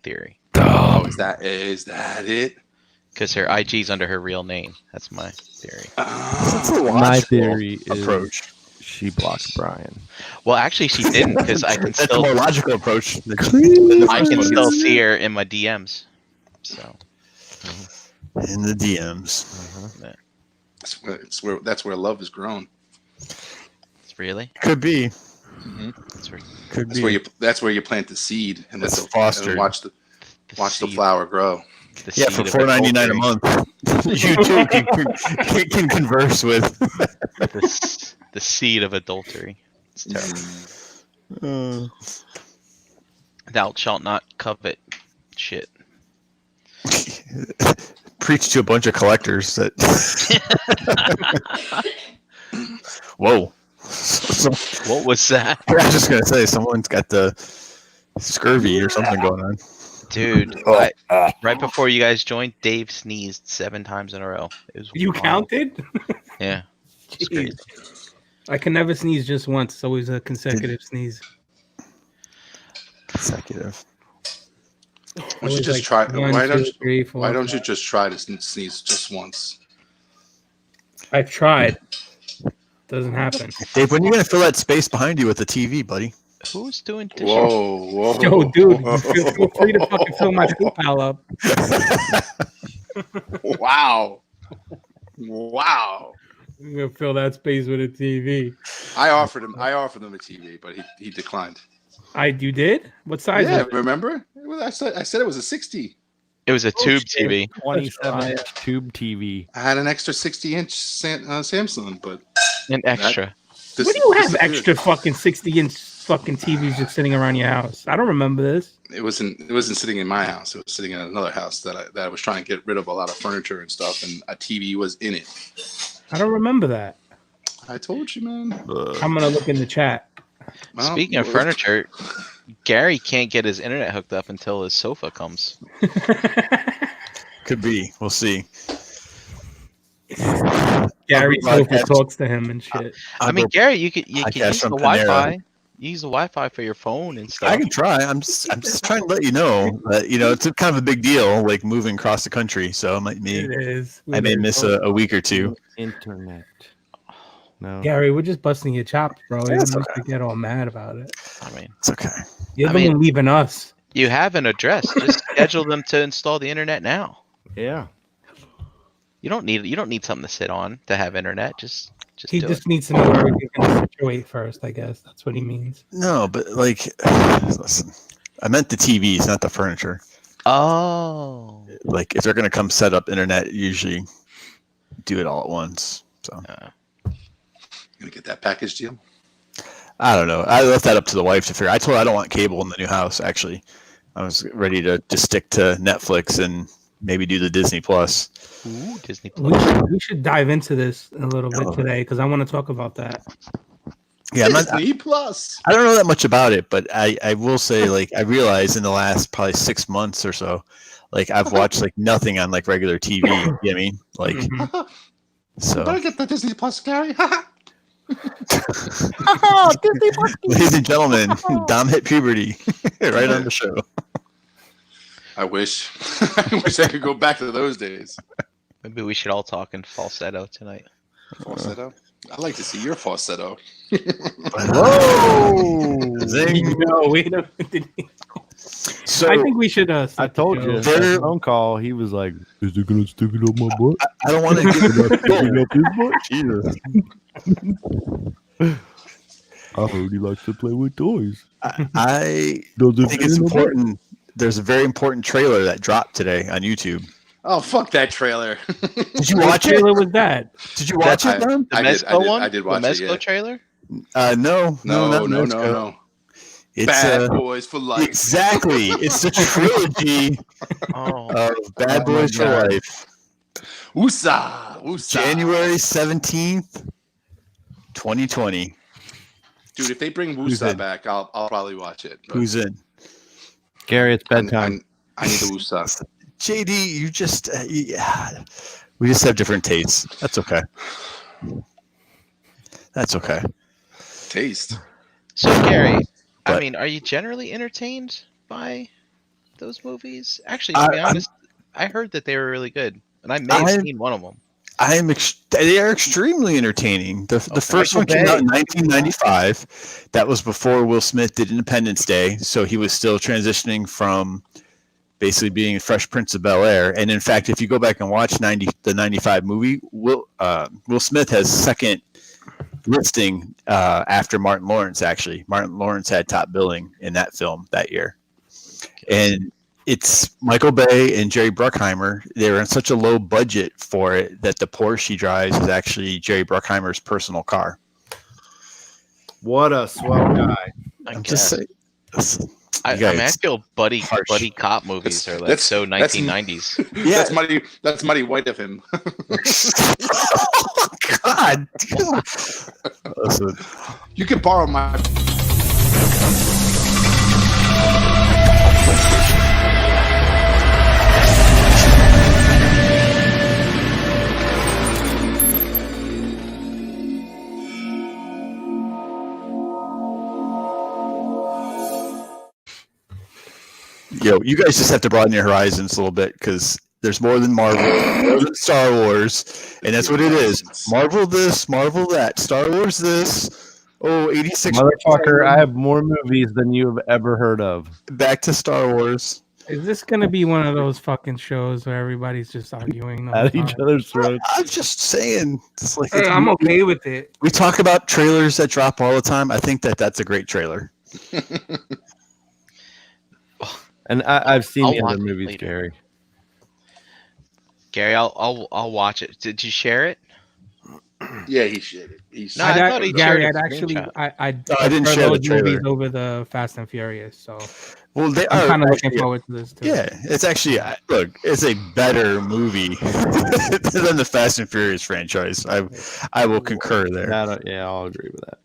theory. Oh, is that it? Because her IG's under her real name. That's my theory. That's a My logical theory approach. is she blocked Brian. Well, actually, she didn't, because I can That's a still more logical approach. I can still see her in my DMs. So in the DMs. yeah. That's where love is grown. Really? Could be. Mm-hmm. That's where you plant the seed and It's let fostered. and watch the flower grow. Yeah, for $4.99 a month, you too can converse with the seed of adultery. It's terrible. Thou shalt not covet shit. Preach to a bunch of collectors that. Whoa. What was that? I was just gonna say someone's got the scurvy or something going on. Dude, right before you guys joined, Dave sneezed 7 times in a row. It was You wild. counted? Yeah. It's crazy. I can never sneeze just once. It's always a consecutive sneeze. Consecutive. Why don't you just like try? 1, Why 2, 3, 4, don't you 5. just try to sneeze just once? I've tried. Doesn't happen. Dave, when are you gonna fill that space behind you with the TV, buddy? Who's doing dishes? Whoa. Yo, dude, feel free to fucking fill my poop pile up. Wow. I'm gonna fill that space with a TV. I offered him a TV, but he declined. You did? What size? Yeah, was it? remember? I said it was a 60. It was a tube TV. 27-inch tube TV. I had an extra 60-inch Samsung, but An extra. What do you have extra fucking 60-inch fucking TVs just sitting around your house? I don't remember this. It wasn't sitting in my house. It was sitting in another house that I was trying to get rid of a lot of furniture and stuff, and a TV was in it. I don't remember that. I told you, man. I'm gonna look in the chat. Well, Speaking of furniture, Gary can't get his internet hooked up until his sofa comes. Could be. We'll see. Gary Sofa talks to him and shit. I mean, Gary, you can use the from Wi-Fi. You use the Wi-Fi for your phone and stuff. I can try. I'm just trying to let you know that it's a kind of a big deal, like moving across the country. So I may miss a week or two. Internet. No. Gary, we're just busting your chops, bro. You That's don't okay. have to get all mad about it. I mean, It's okay. You're the one leaving us. You have an address. Just schedule them to install the internet now. Yeah. You don't need something to sit on to have internet. Just He do just it. needs to know where he's going to situate first, I guess. That's what he means. No, but listen, I meant the TVs, not the furniture. Oh. Like, if they're going to come set up internet, usually do it all at once. So Gonna get that package deal? I don't know. I left that up to the wife to figure. I told her I don't want cable in the new house. Actually, I was ready to just stick to Netflix and maybe do the Disney Plus. Ooh, Disney Plus. We should dive into this a little bit today because I want to talk about that. Yeah, Disney Plus. I don't know that much about it, but I will say, like, I realized in the last probably 6 months or so, like, I've watched like nothing on like regular TV. You know what I mean? Like, so. Better get the Disney Plus, Gary. Ladies and gentlemen, Dom hit puberty right on the show. I wish I could go back to those days. Maybe we should all talk in falsetto tonight. Falsetto? I'd like to see your falsetto. Whoa! Zing. No, wait a minute. So, I think we should. I told you. There- That phone call. He was like, "Is it gonna stick it up my butt? I don't want to Stick it up his butt?" Jesus. I heard he likes to play with toys. I Does it think it's fit in the butt? important. There's a very important trailer that dropped today on YouTube. Oh, fuck that trailer. Did you What watch it? trailer was that? Did you watch it, Dom? The I did- Mezco one? I did watch the it, Mezco yeah. trailer? No, not Mezco. No. It's Bad Boys for Life. exactly. It's the trilogy Oh, of Bad Boys for God. Life. Woosah. January 17th, 2020. Dude, if they bring Who's Woosah in? back, I'll probably watch it. But Who's in? Gary, it's bedtime. I need the Woosah. JD, you just we just have different tastes. That's okay. That's okay. Taste. so Gary, I But- mean, are you generally entertained by those movies? Actually, to be honest, I heard that they were really good, and I may have seen one of them. They are extremely entertaining. The first one came out in 1995. That was before Will Smith did Independence Day, so he was still transitioning from basically being Fresh Prince of Bel-Air. And in fact, if you go back and watch the 95 movie, Will Smith has second listing after Martin Lawrence. Actually, Martin Lawrence had top billing in that film that year, and it's Michael Bay and Jerry Bruckheimer. They were on such a low budget for it that the Porsche he drives is actually Jerry Bruckheimer's personal car. What a swell guy! I'm just saying. I feel buddy cop movies are like so 1990s. Yeah, that's Muddy White of him. God, listen. You can borrow my. Yo, you guys just have to broaden your horizons a little bit because there's more than Marvel, more than Star Wars, and that's what it is. Marvel this, Marvel that, Star Wars this. Oh, 86. Motherfucker, I have more movies than you have ever heard of. Back to Star Wars. Is this gonna be one of those fucking shows where everybody's just arguing At each other's throats. I'm just saying. It's like I'm okay with it. We talk about trailers that drop all the time. I think that's a great trailer. And I've seen I'll the watch other it movies, later. Gary, I'll watch it. Did you share it? Yeah, he shared it. No, I thought he Gary, shared I'd a actually, screenshot. I didn't prefer share the those movies trailer. over the Fast and Furious. So Well, they I'm are kind of looking actually- forward to this too. Yeah, it's actually it's a better movie than the Fast and Furious franchise. I will concur there. I'll agree with that.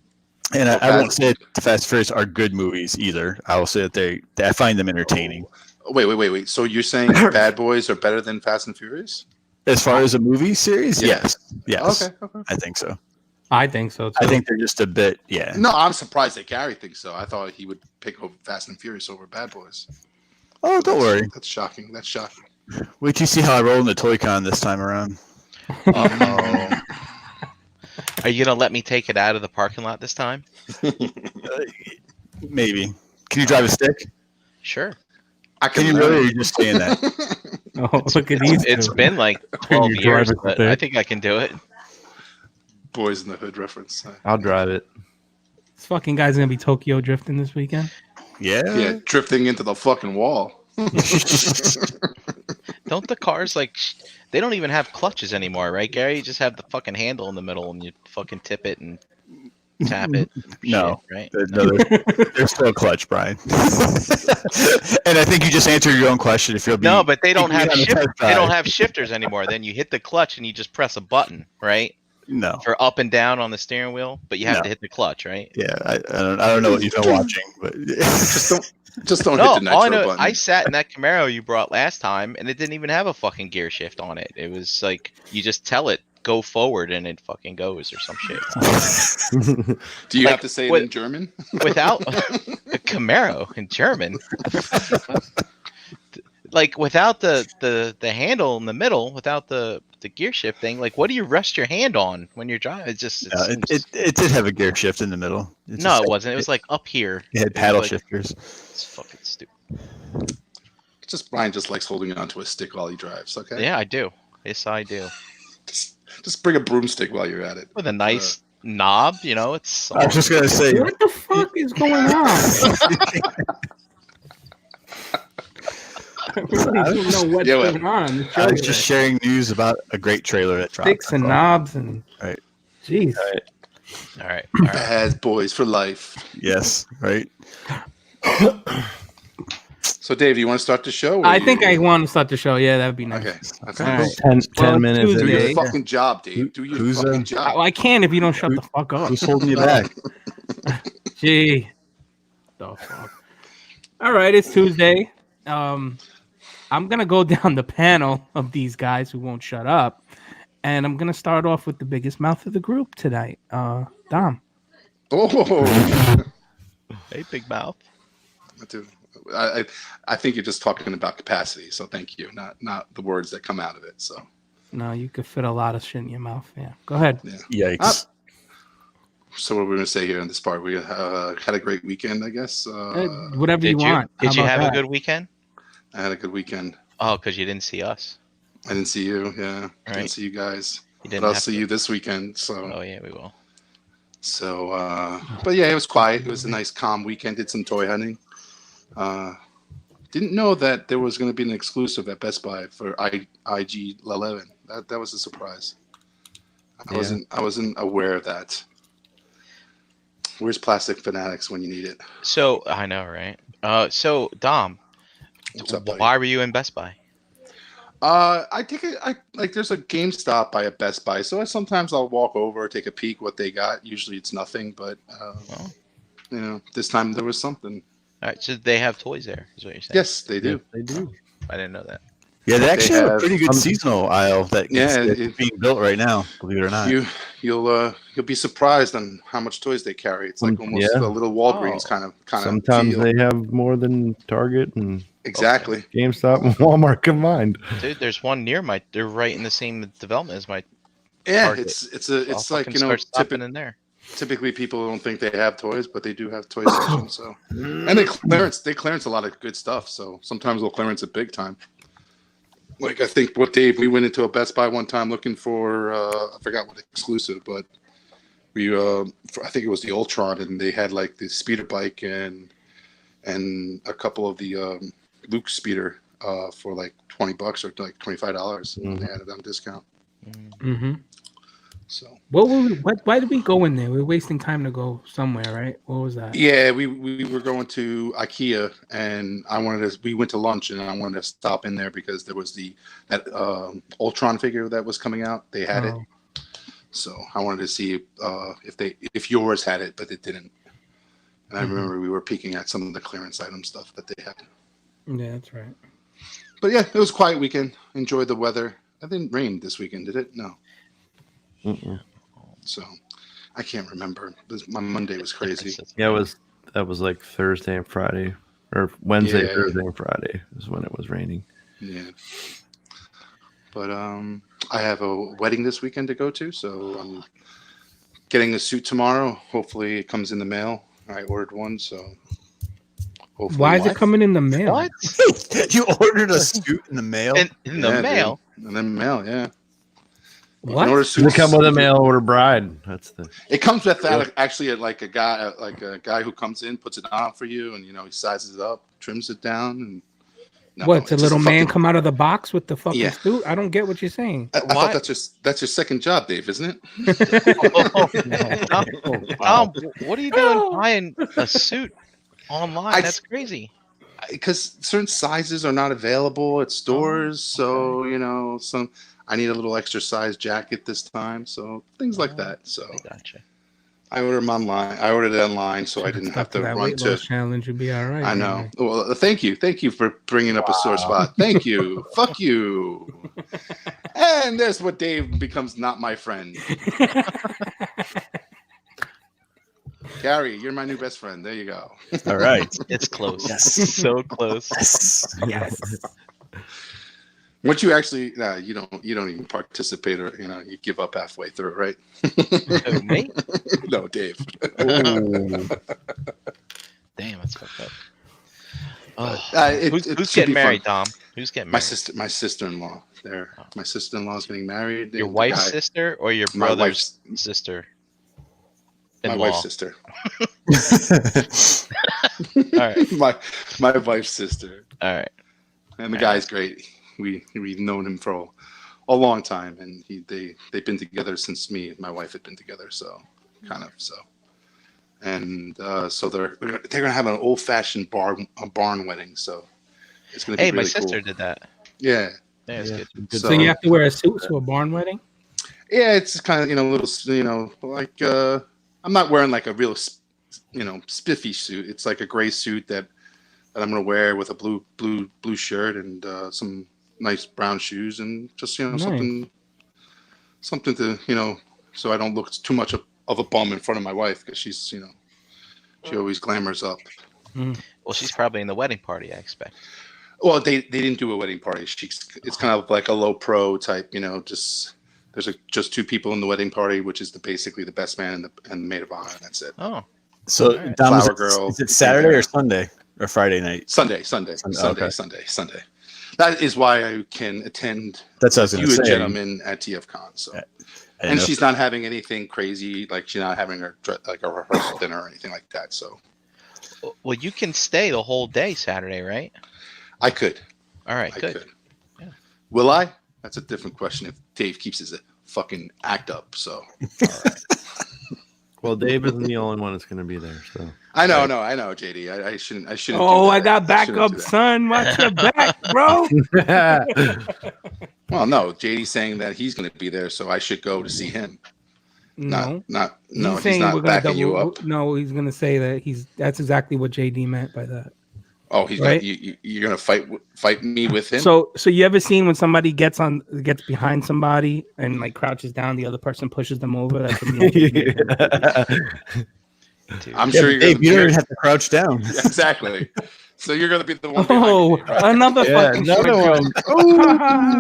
And I won't say the Fast and Furious are good movies either. I will say that I find them entertaining. Wait. So you're saying Bad Boys are better than Fast and Furious? As far as a movie series, Yeah. yes, Okay. I think so. I think so too. I think they're just a bit, yeah. No, I'm surprised that Gary thinks so. I thought he would pick over Fast and Furious over Bad Boys. Oh, don't worry. That's shocking. Wait till you see how I roll in the Toy Con this time around. Uh-oh. Are you gonna let me take it out of the parking lot this time? Maybe. Can you drive a stick? Sure. I Can you learn. really? Or are you just saying that? Oh, look at these. It's two. been like 12 you years, drive it but there? I think I can do it. Boys in the Hood reference. I'll drive it. This fucking guy's gonna be Tokyo drifting this weekend. Yeah, drifting into the fucking wall. Don't the cars they don't even have clutches anymore, right, Gary? You just have the fucking handle in the middle and you fucking tip it and tap it. No. Shit, right? They're still a clutch, Brian. And I think you just answered your own question. If you'll be No, but they don't have taking me on a test they don't drive. have shifters anymore. Then you hit the clutch and you just press a button, right? No. For up and down on the steering wheel, but you have No. to hit the clutch, right? Yeah, I don't know what you've been watching, but Just don't No, hit the all I nitro know, button. I sat in that Camaro you brought last time, and it didn't even have a fucking gear shift on it. It was like you just tell it go forward, and it fucking goes or some shit. Do you like, have to say it what- in German? Without a Camaro in German, like without the handle in the middle, without the gear shift thing, like what do you rest your hand on when you're driving? It just it did have a gear shift in the middle. It's no, just it wasn't. It was like up here. it had It was paddle like- shifters. It's fucking stupid. Brian just likes holding onto a stick while he drives. Okay. Yeah, I do. Yes, I do. Just bring a broomstick while you're at it. With a nice knob, it's. I was just gonna say. What the fuck is going on? I really don't know what's going on. This I was show just is sharing news about a great trailer that dropped. sticks and knobs and Right. jeez. All right. Bad Boys for life. Yes, right. So, Dave, you want to start the show? or I you- think I want to start the show. Yeah, that'd be nice. Okay. That's All fine. right. 10 Well, minutes. Do Tuesday. your in. fucking job, Dave. Do your Who's, fucking I, job. I can if you don't shut the fuck up. Who's holding you back? Gee. The fuck. All right, it's Tuesday. I'm gonna go down the panel of these guys who won't shut up, and I'm gonna start off with the biggest mouth of the group tonight. Dom. Oh, Hey, big mouth. I think you're just talking about capacity. So thank you, not the words that come out of it. So No, you could fit a lot of shit in your mouth. Yeah, go ahead. yeah. Yikes. So what we're going to say here in this part, we had a great weekend, I guess. Whatever you Did you? want. Did How you about have that? a good weekend? I had a good weekend. Oh, because you didn't see us. I didn't see you. Yeah, Right. didn't see you guys. You But didn't I'll have see to. you this weekend. So Oh yeah, we will. but yeah, it was quiet. It was a nice, calm weekend. Did some toy hunting. Didn't know that there was going to be an exclusive at Best Buy for IG-11. That was a surprise. I wasn't aware of that. Where's Plastic Fanatics when you need it? So I know, right? So Dom, What's up, buddy? why were you in Best Buy? I take it. I like. There's a GameStop by a Best Buy, so sometimes I'll walk over, take a peek what they got. Usually it's nothing, but this time there was something. All right, so they have toys there, is what you're saying? Yes, they do. They do. I didn't know that. Yeah, they actually have a have- pretty good seasonal aisle that's being built right now, believe it or not. You'll be surprised on how much toys they carry. It's like almost a little Walgreens kind of. Sometimes feel. they have more than Target and Exactly. GameStop and Walmart combined. Dude, there's one near my. They're right in the same development as my. Yeah, Target. it's I'll like start stopping in there. Typically people don't think they have toys, but they do have toy sections. So, and they clearance a lot of good stuff. So sometimes they'll clearance it big time. Like I think we went into a Best Buy one time looking for I forgot what exclusive, but we I think it was the Ultron, and they had like the speeder bike and a couple of the Luke speeder for like $20 or like $25, and they had it on discount. Mm-hmm. So why did we go in there? We were wasting time to go somewhere, right? What was that? yeah, we were going to IKEA, and we went to lunch, and I wanted to stop in there because there was that Ultron figure that was coming out. They had it, so I wanted to see if yours had it, but it didn't. And I remember we were peeking at some of the clearance item stuff that they had. Yeah, that's right. But yeah, it was a quiet weekend. Enjoyed the weather. It didn't rain this weekend, did it? No. Mm-mm. So I can't remember. My Monday was crazy. Yeah, that was like Thursday and Friday, or Wednesday, Yeah. Thursday and Friday is when it was raining. Yeah. But I have a wedding this weekend to go to, so I'm getting a suit tomorrow. Hopefully it comes in the mail. I ordered one, so hopefully. Why is it coming in the mail? What? You ordered a suit in the mail? In the mail? Dude. In the mail, yeah. What? Does it come with a mail order bride? That's the. It comes with that actually like a guy who comes in, puts it on for you, and he sizes it up, trims it down, and What's a little man come out of the box with the fucking suit? I don't get what you're saying. I thought that's your second job, Dave, isn't it? Tom, what are you doing buying a suit online? That's crazy. Because certain sizes are not available at stores, so I need a little extra size jacket this time, so things like that. So I gotcha. I ordered them online. I ordered it online, so I didn't have to that run weight to. loss challenge would be all right. I know. Well, thank you for bringing up a sore spot. Thank you. Fuck you. And there's what Dave becomes not my friend. Gary, you're my new best friend. There you go. All right. It's close. Yes. So close. Yes. Once you actually, you don't even participate, or you give up halfway through, right? Who, me? No, Dave. Damn, that's fucked up. Who's should getting be married, fun. Tom? Who's getting married? My sister-in-law. My sister-in-law is getting married. Your and wife's the guy- sister or your My brother's sister? My In-law? wife's sister. All right. My wife's sister. All right. And the guy's great. We've known him for a long time, and they've been together since me and my wife had been together. So and so they're gonna have an old-fashioned barn wedding. So it's gonna be Hey, really my sister cool. did that. Yeah. Yeah, it's good. So you have to wear a suit to a barn wedding? Yeah, it's kind of little like I'm not wearing like a real spiffy suit. It's like a gray suit that I'm gonna wear with a blue shirt and some nice brown shoes and just Nice. something to so I don't look too much of a bum in front of my wife, because she's she always glamours up. Well, she's probably in the wedding party, I expect. Well, they didn't do a wedding party. It's kind of like a low pro type, just there's just two people in the wedding party, which is basically the best man and the maid of honor. And that's it. Oh, So, All right. Dom, Flower girl. is it Saturday or Sunday or Friday night? Sunday. Okay. That is why I can attend. That's what I was you going to and say. gentlemen at TFCon. So, I didn't and know she's not having anything crazy, like she's not having like a rehearsal dinner or anything like that. So, well, you can stay the whole day Saturday, right? I could. All right, I good. could. Yeah. Will I? That's a different question. If Dave keeps his fucking act up, so. All right. Well, Dave isn't the only one that's going to be there, so. I know, JD. I shouldn't. Oh, do that. I got shouldn't do backup, that. son. Watch your back, bro. Well, no, JD's saying that he's going to be there, so I should go to see him. No. He's saying not we're gonna backing you up. No, he's gonna say that that's exactly what JD meant by that. Oh, he's right? you're going to fight me with him. So you ever seen when somebody gets behind somebody and like crouches down, the other person pushes them over? That's what I'm sure you're Dave, gonna, you don't even have to crouch down. Yeah, exactly. So you're going to be the one. Oh, behind me, right? another fucking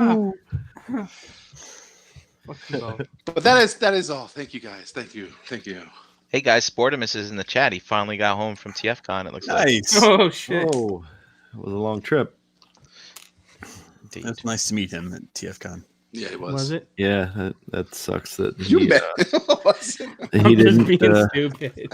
one. But that is all. Thank you guys. Thank you. Hey guys, Sportimus is in the chat. He finally got home from TFCon. It looks Nice. Oh shit! Whoa. It was a long trip. like. It's nice to meet him at TFCon. Yeah, it was. Was it? Yeah, that sucks that You he, met. he I'm didn't. just being stupid.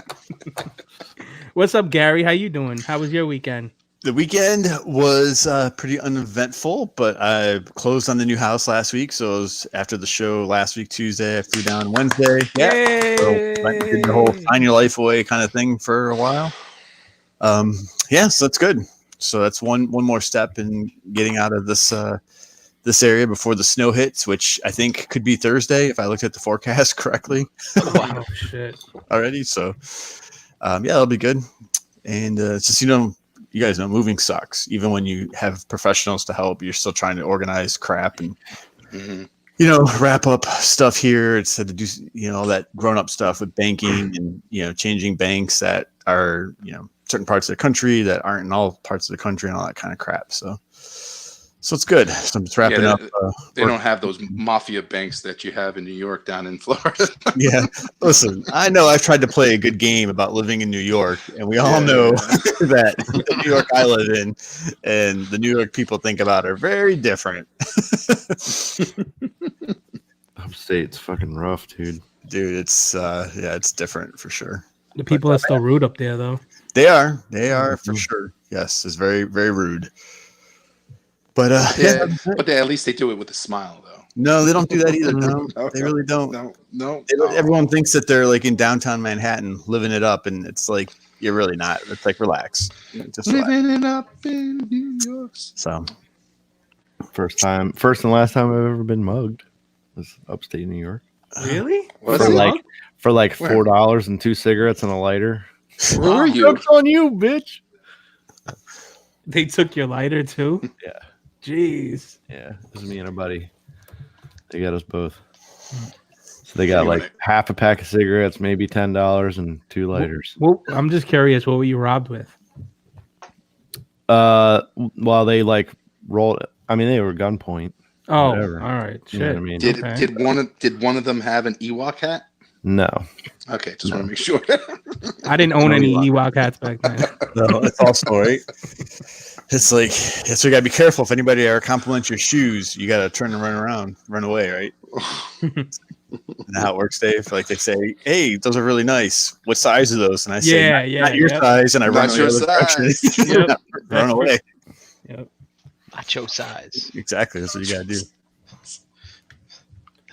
What's up, Gary? How you doing? How was your weekend? The weekend was pretty uneventful, but I closed on the new house last week. So it was after the show last week, Tuesday. I flew down Wednesday. Yay! So went and did the whole sign your life away kind of thing for a while. So that's good. So that's one more step in getting out of this area before the snow hits, which I think could be Thursday if I looked at the forecast correctly. Wow, shit. Already. So that'll be good. And it's just, you guys know moving sucks. Even when you have professionals to help, you're still trying to organize crap and wrap up stuff here. It's had to do all that grown up stuff with banking and changing banks that are certain parts of the country that aren't in all parts of the country and all that kind of crap. So it's good. So I'm just wrapping up. They don't have those mafia banks that you have in New York down in Florida. Yeah. Listen, I know I've tried to play a good game about living in New York, and we all know that the New York I live in and the New York people think about are very different. Upstate's fucking rough, dude. Dude, it's different for sure. The people are still rude up there, though. They are for sure. Yes, it's very, very rude. But but at least they do it with a smile, though. No, they don't do that either. No, they really don't. No. Everyone thinks that they're like in downtown Manhattan, living it up, and it's like you're really not. It's like relax, just living it up in New York. So, first and last time I've ever been mugged was upstate New York. Really? For like $4 and 2 cigarettes and a lighter. Where were you? Joke's on you, bitch. They took your lighter too? Yeah. Jeez. Yeah, it was me and a buddy. They got us both. So they got like half a pack of cigarettes, maybe $10, and 2 lighters. Well, I'm just curious, what were you robbed with? While they like rolled, I mean, they were gunpoint. Oh, whatever. All right. Shit. You know what I mean? Did one of them have an Ewok hat? No. Okay, just want to make sure. I didn't own any Ewok hats back then. No, it's also right. It's like, so you gotta be careful. If anybody ever compliments your shoes, you gotta turn and run away, right? And how it works, Dave. Like they say, "Hey, those are really nice. What size are those?" And I say, "Not your size," and I run away the other direction. Run away. Yep. Not your size. Exactly. That's what you gotta do.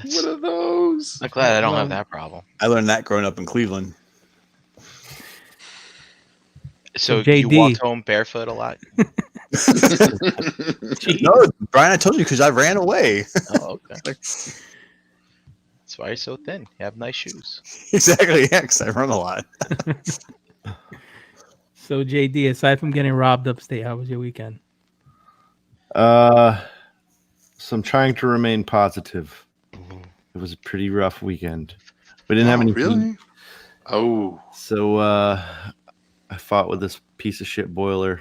What are those? I'm glad I don't have that problem. I learned that growing up in Cleveland. So JD. you walked home barefoot a lot? No, Brian, I told you because I ran away. Oh, okay. That's why you're so thin. You have nice shoes. Exactly, yeah, because I run a lot. So, JD, aside from getting robbed upstate, how was your weekend? So I'm trying to remain positive. It was a pretty rough weekend. We didn't have any really? heat. Oh. So I fought with this piece of shit boiler.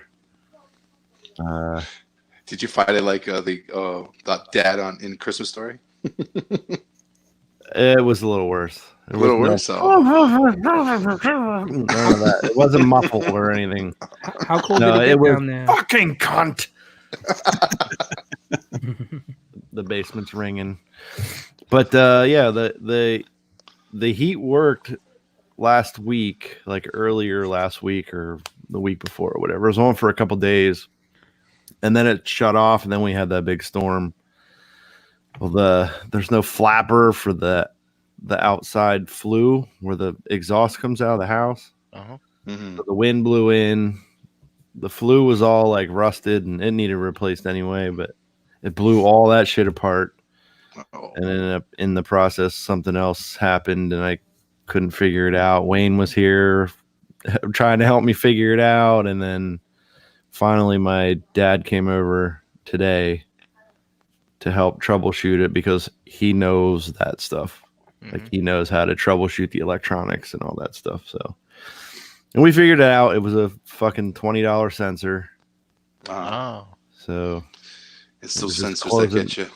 Did you find it like the dad in Christmas Story? It was a little worse. A little worse. None of that. It wasn't muffled or anything. How cold No, did it it get was down there? fucking cunt. The basement's ringing. But yeah, the heat worked last week, like earlier last week or the week before or whatever. It was on for a couple days, and then it shut off, and then we had that big storm. Well, there's no flapper for the outside flue where the exhaust comes out of the house. Uh-huh. Mm-hmm. So the wind blew in. The flue was all like rusted and it needed replaced anyway, but it blew all that shit apart. Oh. And ended up in the process, something else happened and I couldn't figure it out. Wayne was here trying to help me figure it out. And then finally my dad came over today to help troubleshoot it because he knows that stuff. Mhm. Like he knows how to troubleshoot the electronics and all that stuff. So, and we figured it out. It was a fucking $20 sensor. Wow. Oh. So It's those It was just sensors that closing- get you.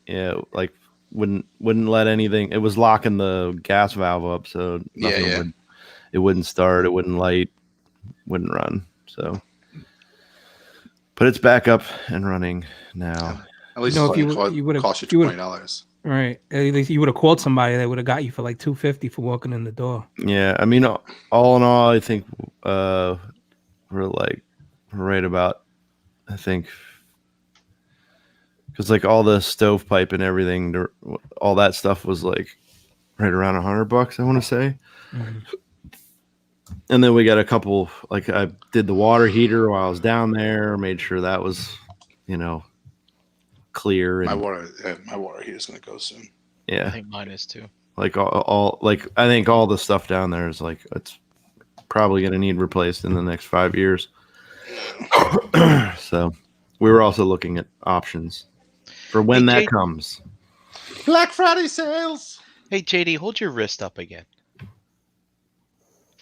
yeah, like wouldn't let anything. It was locking the gas valve up, so nothing Yeah. it wouldn't start. It wouldn't light. Wouldn't run. So, but it's back up and running now. At least No, it's if only you would've- cost you if you would've- $20. Right. At least you would have called somebody that would have got you for like $250 for walking in the door. Yeah, I mean, all in all, I think we're right about. I think because like all the stovepipe and everything, all that stuff was like right around $100. I want to say. Mhm. And then we got a couple, like I did the water heater while I was down there, made sure that was, clear. And, My water heater's gonna go soon. I yeah, think mine is too. like all like I think all the stuff down there is like it's probably going to need replaced in the next 5 years. So we were also looking at options for when Hey, that Jay- comes. Black Friday sales. Hey JD, hold your wrist up again.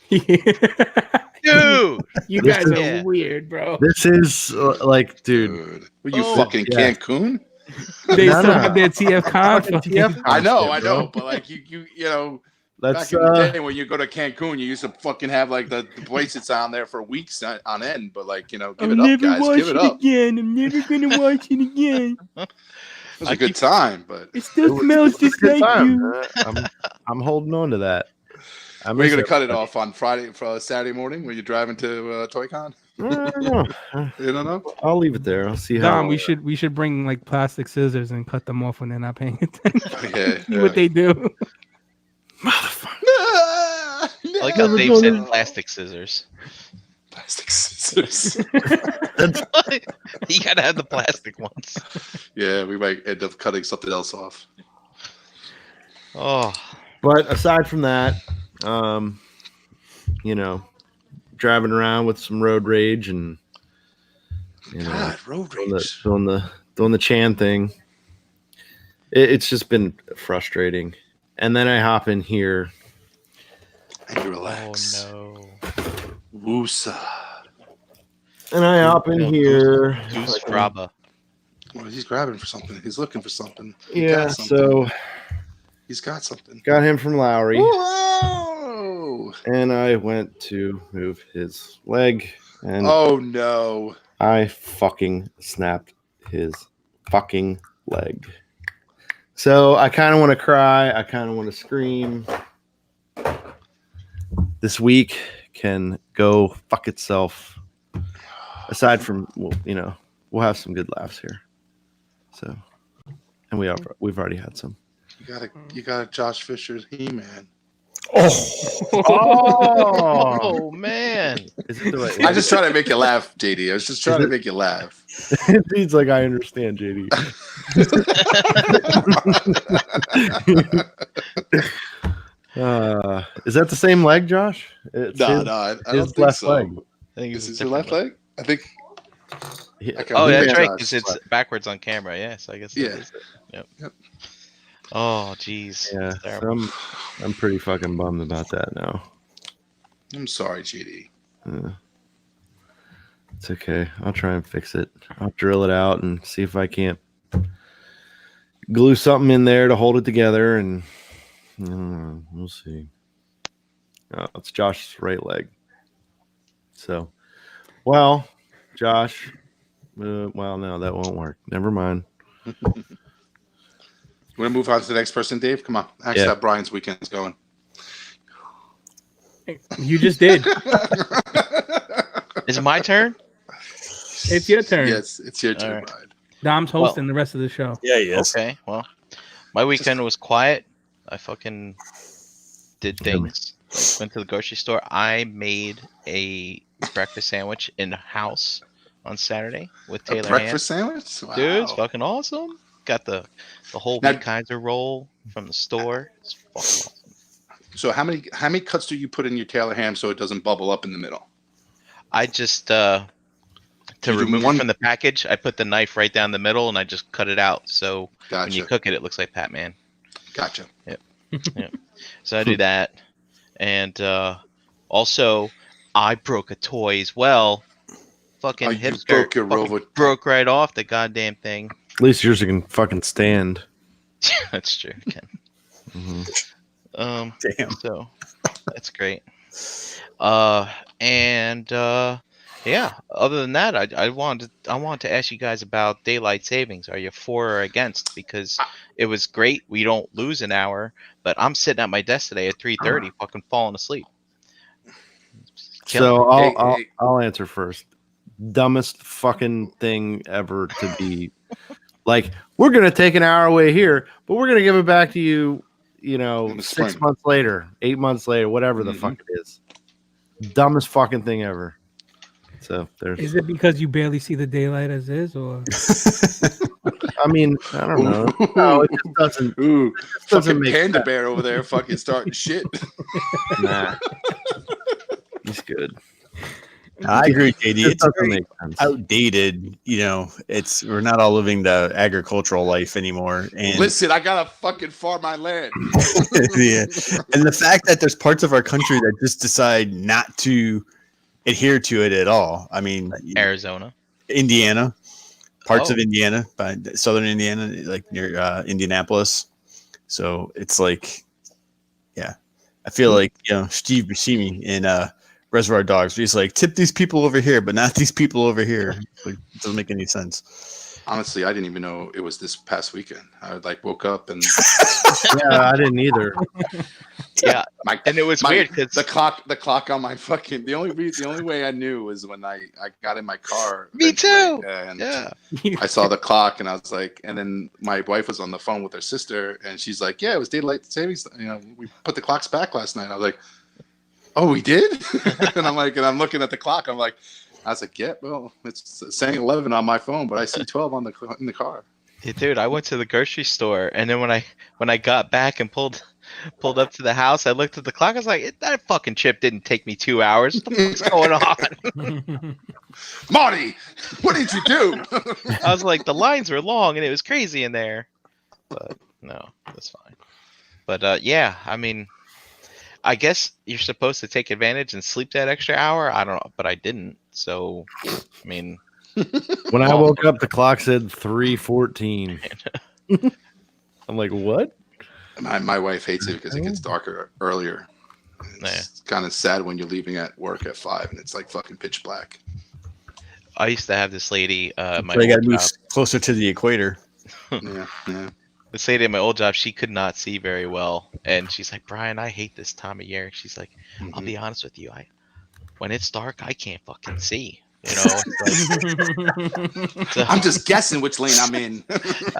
Dude, you This guys is- are Yeah. weird, bro. This is like, dude. Dude, were you Oh, fucking yeah. Cancun? They No, still no. have their TF Fucking fucking- TF I know, shit, bro. but like you know, That's back in the day when you go to Cancun, you used to fucking have like the bracelets on there for weeks on end. But like give I'm it up, never guys, watch give it up. again. I'm never gonna watch it again. It was a good time, but It still smells just good like time. you. I'm holding on to that. we're gonna cut it off on Friday for Saturday morning when you're driving to ToyCon. I don't know. You don't know? I'll leave it there. I'll see how. Dom, we should bring like plastic scissors and cut them off when they're not paying attention. Yeah. See what they do. I like how Dave said plastic scissors. Plastic scissors. You gotta have the plastic ones. Yeah, we might end up cutting something else off. Oh, But aside from that, driving around with some road rage and God, road doing rage. doing the Chan thing. It's just been frustrating. And then I hop in here. And you oh relax. no. Woosa. And I hop in No, here. Goose grabba. Well, he's grabbing for something. He's looking for something. Yeah, something. so He's got something. got him from Lowry. Whoa! And I went to move his leg. And Oh no! I fucking snapped his fucking leg. So I kind of want to cry. I kind of want to scream. This week can go fuck itself. Aside from, we'll have some good laughs here. So, and we've already had some. You got a Josh Fisher's He-Man. Oh man. Is it the right I just trying to make you laugh, JD. I was just trying to make you laugh. It seems like I understand, JD. Is that the same leg, Josh? It's No, his- I don't his think left so. leg. I think Is it's this your left leg? I think. Yeah. I can't Oh, remember. that's right, Josh. because it's backwards on camera. Yes, I guess. that Yeah. is it. Yep. Yep. Oh, jeez. Yeah, That's terrible. so I'm pretty fucking bummed about that now. I'm sorry, JD. It's okay. I'll try and fix it. I'll drill it out and see if I can't glue something in there to hold it together, and we'll see. It's Josh's right leg. So, well, Josh, well, no, that won't work. Never mind. You want to move on to the next person, Dave? Come on. Actually, how Brian's weekend's going. You just did. Is it my turn? It's your turn. Yes, it's your turn, right. Brian. Dom's hosting the rest of the show. Yeah, yes. Okay, well, my weekend was quiet. I fucking did things. Like, went to the grocery store. I made a breakfast sandwich in the house on Saturday with A Taylor breakfast sandwich? Wow. Dude, it's fucking awesome. Got the whole Now- wheat Kaiser roll from the store. It's fucking awesome. So how many cuts do you put in your Taylor ham so it doesn't bubble up in the middle? I just to You do remove one- it from the package, I put the knife right down the middle and I just cut it out. So when you Gotcha. cook it, it looks like Pat-Man. Gotcha. So I do that, and also I broke a toy as well. Fucking Oh, you hipster broke your fucking robot. broke right off the goddamn thing. At least yours can fucking stand. That's true. Ken. Mhm. Damn. So that's great. Yeah. Other than that, I wanted to ask you guys about daylight savings. Are you for or against? Because it was great. We don't lose an hour, but I'm sitting at my desk today at 3:30, fucking falling asleep. So Hey. I'll answer first. Dumbest fucking thing ever to be like, we're gonna take an hour away here, but we're gonna give it back to you, In the 6 spring. months later, 8 months later, whatever the fuck it is. Dumbest fucking thing ever. So there's Is it because you barely see the daylight as is, or I mean, I don't know. No, it just doesn't Ooh, doesn't fucking make panda sense. bear over there fucking starting shit. Nah. He's good. I agree, JD. It It's doesn't very make sense. outdated. We're not all living the agricultural life anymore. And Listen, I gotta fucking farm my land. yeah. And the fact that there's parts of our country that just decide not to adhere to it at all. I mean, Arizona. Indiana, parts of Oh. Indiana, southern Indiana, like near Indianapolis. So it's like, yeah, I feel like Steve Buscemi in Reservoir Dogs. He's like, tip these people over here, but not these people over here. Like, it doesn't make any sense. Honestly, I didn't even know it was this past weekend. I woke up and Yeah, I didn't either. Yeah, my and it was weird because the clock on my fucking the only way I knew was when I got in my car. Me too. And yeah, I saw the clock and I was like, and then my wife was on the phone with her sister and she's like, yeah, it was daylight savings. We put the clocks back last night. I was like, oh, we did? And I'm looking at the clock. I was like, yeah, well, it's saying 11 on my phone, but I see 12 in the car. Yeah, dude. I went to the grocery store, and then when I got back and pulled up to the house, I looked at the clock. I was like, that fucking trip didn't take me 2 hours. What the fuck's going on? Marty, what did you do? I was like, the lines were long, and it was crazy in there. But no, that's fine. But yeah, I mean, I guess you're supposed to take advantage and sleep that extra hour. I don't know, but I didn't. So, I mean, When I woke up, the clock said 3:14. I'm like, what? My wife hates it because it gets darker earlier. It's kind of sad when you're leaving at work at 5 and it's like fucking pitch black. I used to have this lady, my So you got old to move job. closer to the equator. Yeah. This lady at my old job, she could not see very well, and she's like, Brian, I hate this time of year. She's like, I'll be honest with you, when it's dark, I can't fucking see. It's like, so I'm just guessing which lane I'm in.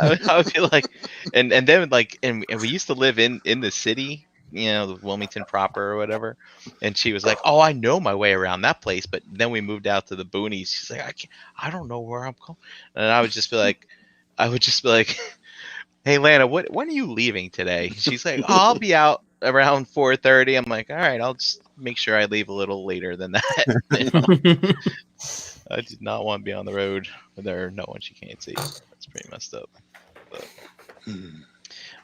I would feel like, and then like, and we used to live in the city, Wilmington proper or whatever. And she was like, oh, I know my way around that place. But then we moved out to the boonies. She's like, I don't know where I'm going. And I would just be like, hey, Lana, when are you leaving today? She's like, oh, I'll be out around 4:30. I'm like, all right, I'll just make sure I leave a little later than that. I did not want to be on the road with her knowing she can't see. That's pretty messed up. But,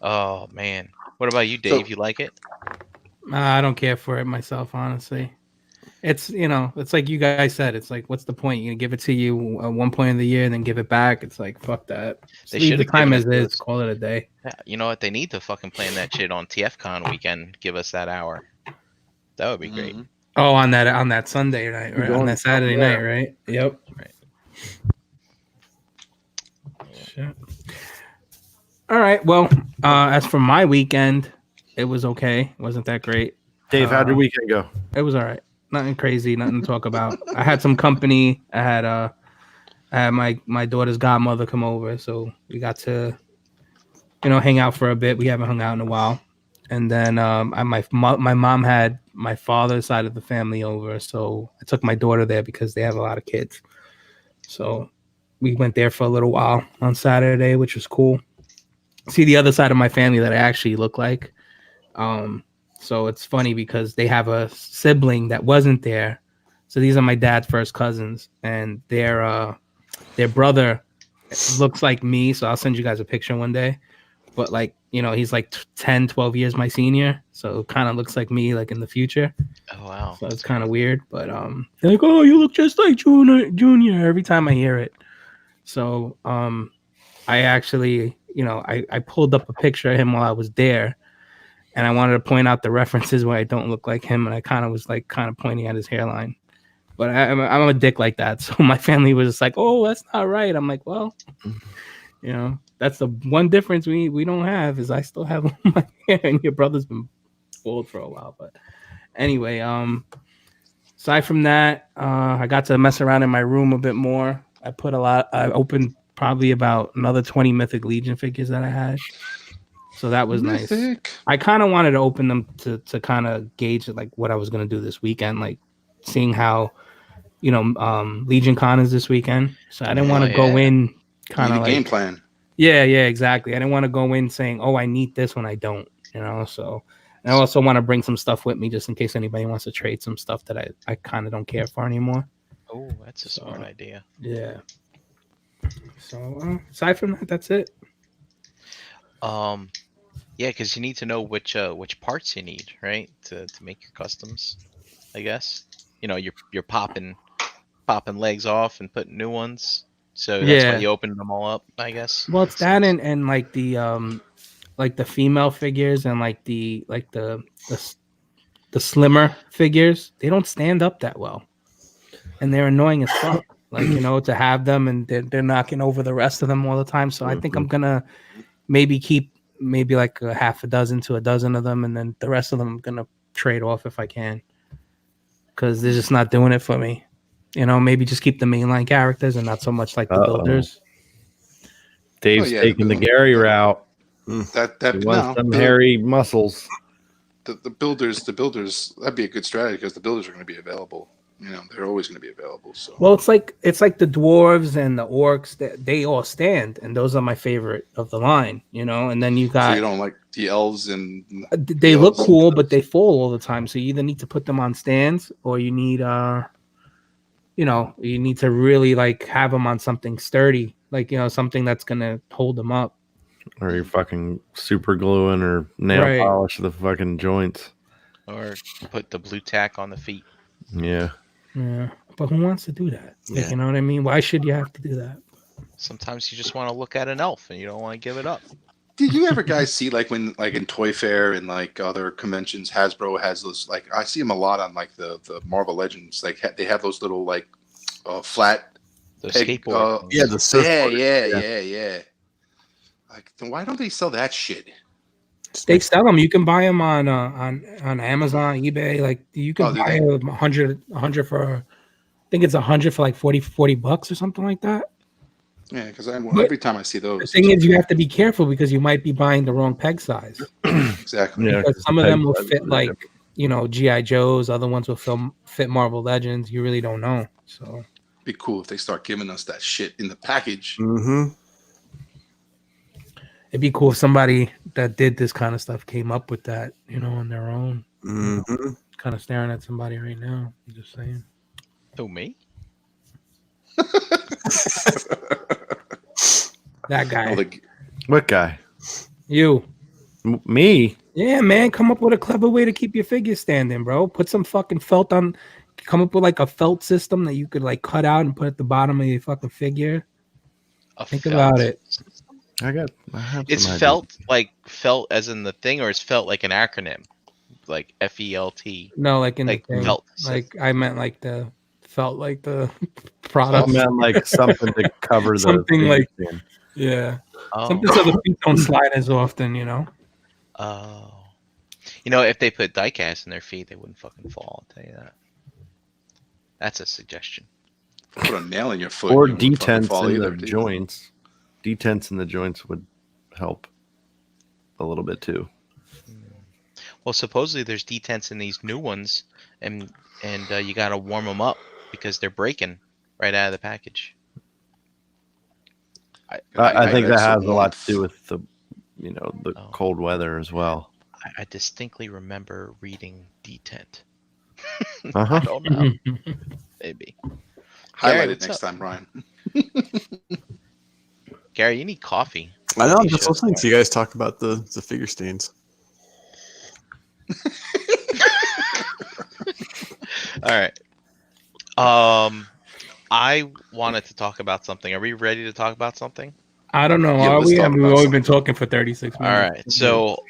oh man, what about you, Dave? You like it? I don't care for it myself, honestly. It's it's like you guys said. It's like, what's the point? You give it to you at one point of the year, and then give it back. It's like, fuck that. Just They leave the should have time given as it to is. us. Call it a day. Yeah, you know what? They need to fucking plan that shit on TFCon weekend. Give us that hour. That would be great. Mhm. Oh, on that Sunday night, right? On that Saturday night, right? Yep. Right. Shit. All right. Well, as for my weekend, it was okay. It wasn't that great. Dave, how'd your weekend go? It was all right. Nothing crazy. Nothing to talk about. I had some company. I had my daughter's godmother come over, so we got to hang out for a bit. We haven't hung out in a while. And then my mom had my father's side of the family over, so I took my daughter there because they have a lot of kids. So we went there for a little while on Saturday, which was cool. See the other side of my family that I actually look like. So it's funny because they have a sibling that wasn't there. So these are my dad's first cousins, and their brother looks like me. So I'll send you guys a picture one day. But like, he's like 10, 12 years my senior. So it kind of looks like me like in the future. Oh wow. So it's kind of weird. But they're like, oh, you look just like Junior every time I hear it. So I actually, I pulled up a picture of him while I was there. And I wanted to point out the references where I don't look like him. And I kind of was like pointing at his hairline. But I'm a dick like that. So my family was just like, oh, that's not right. I'm like, well, that's the one difference we don't have is I still have my hair and your brother's been bald for a while. But anyway, aside from that, I got to mess around in my room a bit more. I opened probably about another 20 Mythic Legion figures that I had. So that was nice. I kind of wanted to open them to kind of gauge like what I was going to do this weekend, like seeing how, Legion Con is this weekend. So I didn't want to go in kind of like game plan. Yeah, exactly. I didn't want to go in saying, oh, I need this when I don't, so and I also want to bring some stuff with me just in case anybody wants to trade some stuff that I kind of don't care for anymore. Oh, that's a smart idea. Yeah. So aside from that, that's it. Yeah, because you need to know which parts you need, right, to make your customs. I guess you're popping legs off and putting new ones, so that's why you opened them all up. I guess. Well, it's that and like the female figures and like the slimmer figures, they don't stand up that well, and they're annoying as fuck. Like to have them and they're knocking over the rest of them all the time. So I think I'm gonna maybe keep like a half a dozen to a dozen of them, and then the rest of them I'm gonna trade off if I can, because they're just not doing it for me. Maybe just keep the mainline characters and not so much like the builders. Dave's taking the Gary route. That he wants some hairy muscles. The builders, that'd be a good strategy because the builders are going to be available. They're always going to be available. So well, it's like the dwarves and the orcs that they all stand, and those are my favorite of the line. And then you got. So you don't like the elves and they look cool, but they fall all the time. So you either need to put them on stands, or you need you need to really like have them on something sturdy, like something that's gonna hold them up. Or you're fucking super gluing or nail polish the fucking joints. Or put the blue tack on the feet. Yeah. Yeah. But who wants to do that? Like, you know what I mean? Why should you have to do that? Sometimes you just want to look at an elf and you don't want to give it up. Did you ever guys see like when like in Toy Fair and like other conventions, Hasbro has those like I see them a lot on like the Marvel Legends. Like they have those little like flat skateboard. The surfboard. Yeah. Like, then why don't they sell that shit? They sell them. You can buy them on Amazon, eBay. Like you can buy 100 for, I think it's 100 for like 40 bucks or something like that. Yeah, because every time I see those, the thing is, you have to be careful because you might be buying the wrong peg size. Exactly. Yeah, because some of them will fit like GI Joes. Other ones will fit Marvel Legends. You really don't know. So be cool if they start giving us that shit in the package. Mm-hmm. It'd be cool if somebody that did this kind of stuff came up with that, on their own. Mm-hmm. Kind of staring at somebody right now. I'm just saying. Who, me? That guy. What guy? You. Me? Yeah, man. Come up with a clever way to keep your figure standing, bro. Put some fucking felt on. come up with like a felt system that you could like cut out and put at the bottom of your fucking figure. Think about it. I have It's some ideas. felt like felt as in the thing, or it's felt like an acronym, like FELT. No, like in Like the thing. felt. Like I meant like the felt like the I product. meant like something to cover the Something like- stand. Yeah. Oh. Something so the feet don't slide as often, you know. Oh. You know, if they put diecast in their feet, they wouldn't fucking fall. I'll tell you that. That's a suggestion. Put a nail in your foot. Or you wouldn't fucking detents fall in either, the dude. joints. Detents in the joints would help a little bit too. Well, supposedly there's detents in these new ones, and you gotta warm them up because they're breaking right out of the package. I think that extra has a lot warmth. to do with the the Oh. cold weather as well. I distinctly remember reading detent. Uh-huh. I don't know. Maybe. Highlight Gary, it what's next up? time, Ryan. Gary, you need coffee. I know. I'm You just should. listening to you guys talk about the figure stains. All right. I wanted to talk about something. Are we ready to talk about something? I don't know. Yeah, Are let's we? talk I mean, we've about only been something. talking for 36 All minutes. right. So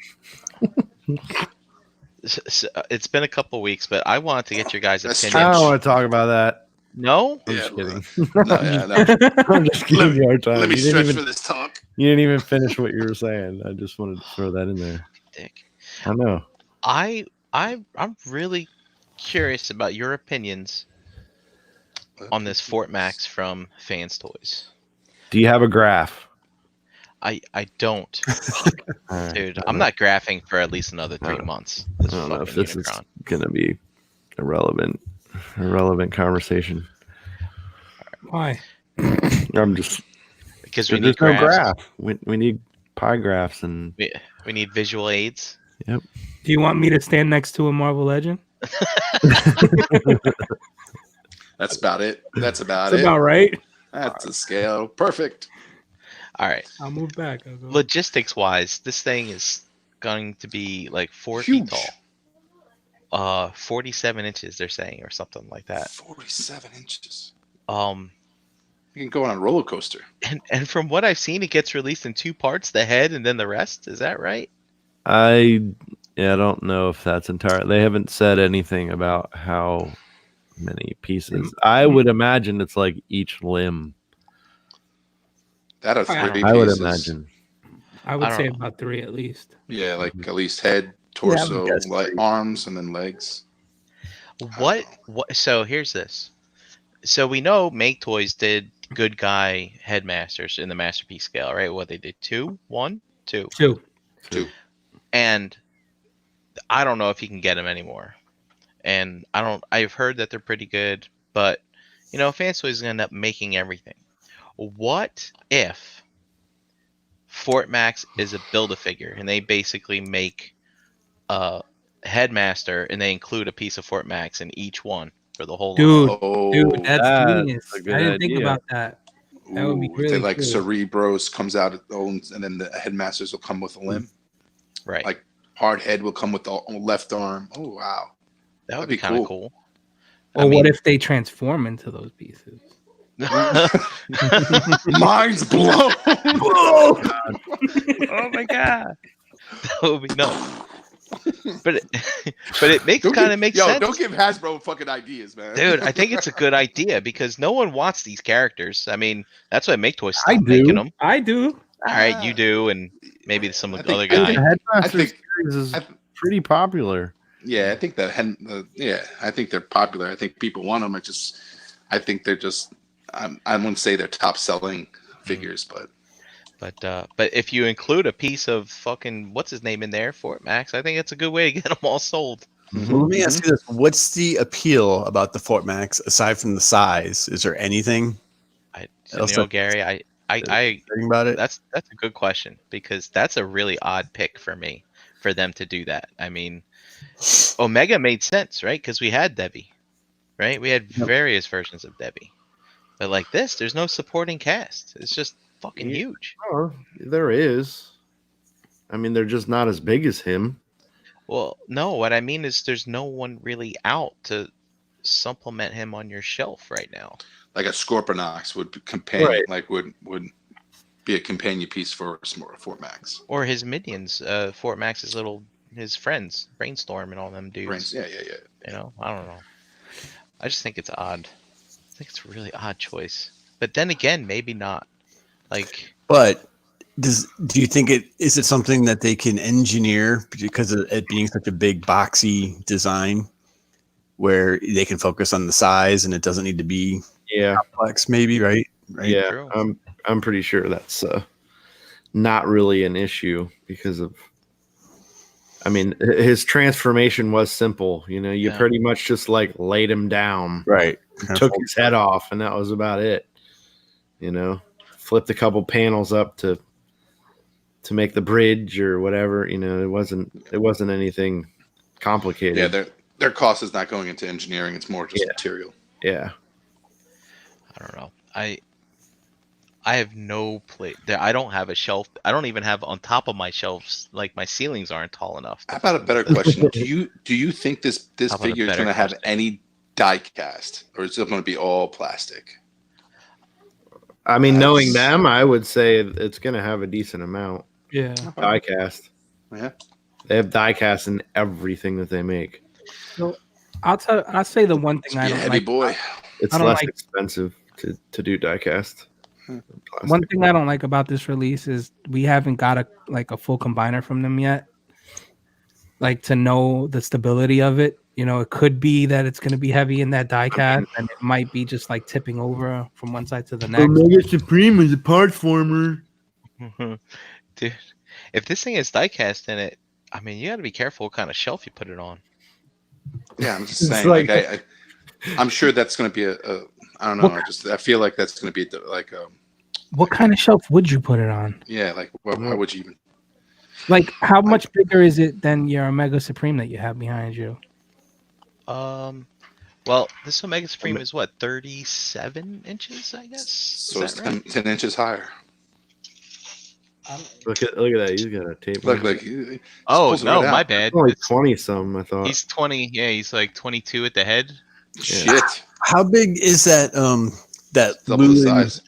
it's been a couple weeks, but I wanted to get your guys' That's I opinions. don't want to talk about that. No? I'm Yeah, just kidding. No, yeah, no. I'm just giving you a hard time. Let me You didn't stretch even- for this talk. You didn't even finish what you were saying. I just wanted to throw that in there. Dick. I know. I'm really curious about your opinions on this Fort Max from Fans Toys. Do you have a graph? I don't, All right. dude. I I'm don't- not graphing for at least another 3 No. months. I This don't know if fucking this is Unicron. gonna be a relevant conversation. Why? I'm just Because we there's need no graphs. graph. We need pie graphs and We need visual aids. Do you want me to stand next to a Marvel Legend? That's about it. That's about That's it. about right. That's a scale. Perfect. All right. I'll move back. I'll go. Logistics wise, this thing is going to be like 4 Huge. feet tall. 47 inches, they're saying, or something like that. 47 inches. You You can go on a roller coaster. and from what I've seen, it gets released in 2 parts: the head and then the rest. Is that right? I don't know if that's entire. They haven't said anything about how many pieces. I would imagine it's like each limb. That are I 3 pieces. I would imagine. I would I don't say know. about 3 at least. Yeah, like at least head, torso, guess like 3. arms, and then legs. What? So here's this. So we know Make Toys did good guy headmasters in the masterpiece scale, right? What they did 2, 1, 2, 2. and I don't know if you can get them anymore. And I've heard that they're pretty good, but Fans Toys is gonna end up making everything. What if Fort Max is a Build-A-Figure and they basically make a headmaster and they include a piece of Fort Max in each one for the whole line? Dude, that's that's genius. a I good didn't think idea. about that. that would be Ooh, really they like cool. Cerebros comes out, and then the headmasters will come with a limb. Right. Like Hard Head will come with the left arm. Oh wow, That would that'd be be kind of cool. cool. Or what if they transform into those pieces? mind's blown. Oh my god, that would be nuts. But it makes kind of makes sense, Don't give Hasbro fucking ideas, man. dude. I think it's a good idea because no one wants these characters. I mean, that's why Make Toys I stopped do. making them. I do. All right, you do, and maybe some I other think- guy. The Headmaster think- series is I- pretty popular. Yeah, I think that. I think they're popular. I think people want them. I think they're just. I wouldn't say they're top selling figures, but But if you include a piece of fucking what's his name in there, Fort Max, I think it's a good way to get them all sold. Well, let me ask you this: what's the appeal about the Fort Max aside from the size? Is there anything So, Gary, I exciting about it? that's a good question because that's a really odd pick for me for them to do that. I mean, Omega made sense, right? Because we had Debbie, right? We had various versions of Debbie, but like this, there's no supporting cast. It's just fucking Yeah. huge. Oh, there is. I mean, they're just not as big as him. Well, no, what I mean is there's no one really out to supplement him on your shelf right now. Like a Scorpionox would companion, Right. like would be a companion piece for Fort Max. Or his minions, Fort Max's his friends, Brainstorm and all them dudes. Brains, yeah. You know, I don't know. I just think it's odd. I think it's a really odd choice. But then again, maybe not. Like, But do you think is it something that they can engineer because of it being such a big boxy design where they can focus on the size and it doesn't need to be Yeah, complex? Maybe right? yeah. True. I'm pretty sure that's not really an issue because of. I mean, his transformation was simple. You know, you Yeah. pretty much just like laid him down, Right. took his head off, and that was about it. You know, flipped a couple panels up to make the bridge or whatever. You know, it wasn't anything complicated. Yeah, their cost is not going into engineering; it's more just material. Yeah. I don't know. I have no place there. I don't have a shelf. I don't even have on top of my shelves. Like my ceilings aren't tall enough. How about a better question? Do you think this How about a figure is better going to have question? any die cast, or is it going to be all plastic? I mean, knowing them, I would say it's going to have a decent amount. Yeah. Die cast. Yeah. They have die cast in everything that they make. I'll say the one thing Be I a don't heavy like. boy. It's I don't less like- expensive to do die cast. than plastic. One thing I don't like about this release is we haven't got a full combiner from them yet. Like to know the stability of it. You know, it could be that it's going to be heavy in that die cast, and it might be just like tipping over from one side to the next. Omega Supreme is a part former. Dude, if this thing has diecast in it, I mean, you got to be careful what kind of shelf you put it on. Yeah, I'm just It's saying. like- I'm sure that's going to be I don't know. I feel like that's going to be like What kind of shelf would you put it on? yeah. Like how would you even? Like, how much bigger is it than your Omega Supreme that you have behind you? Well, this Omega Supreme is what, 37 inches, I guess? So Is it's that right? 10 inches higher. Look at that. He's got a tape. Look, measure. like he Oh, pulls it no, right my out. bad. Only It's- 20 some, I thought. He's 20. Yeah, he's like 22 at the head. Shit, How big is that? That double the Lewin, size.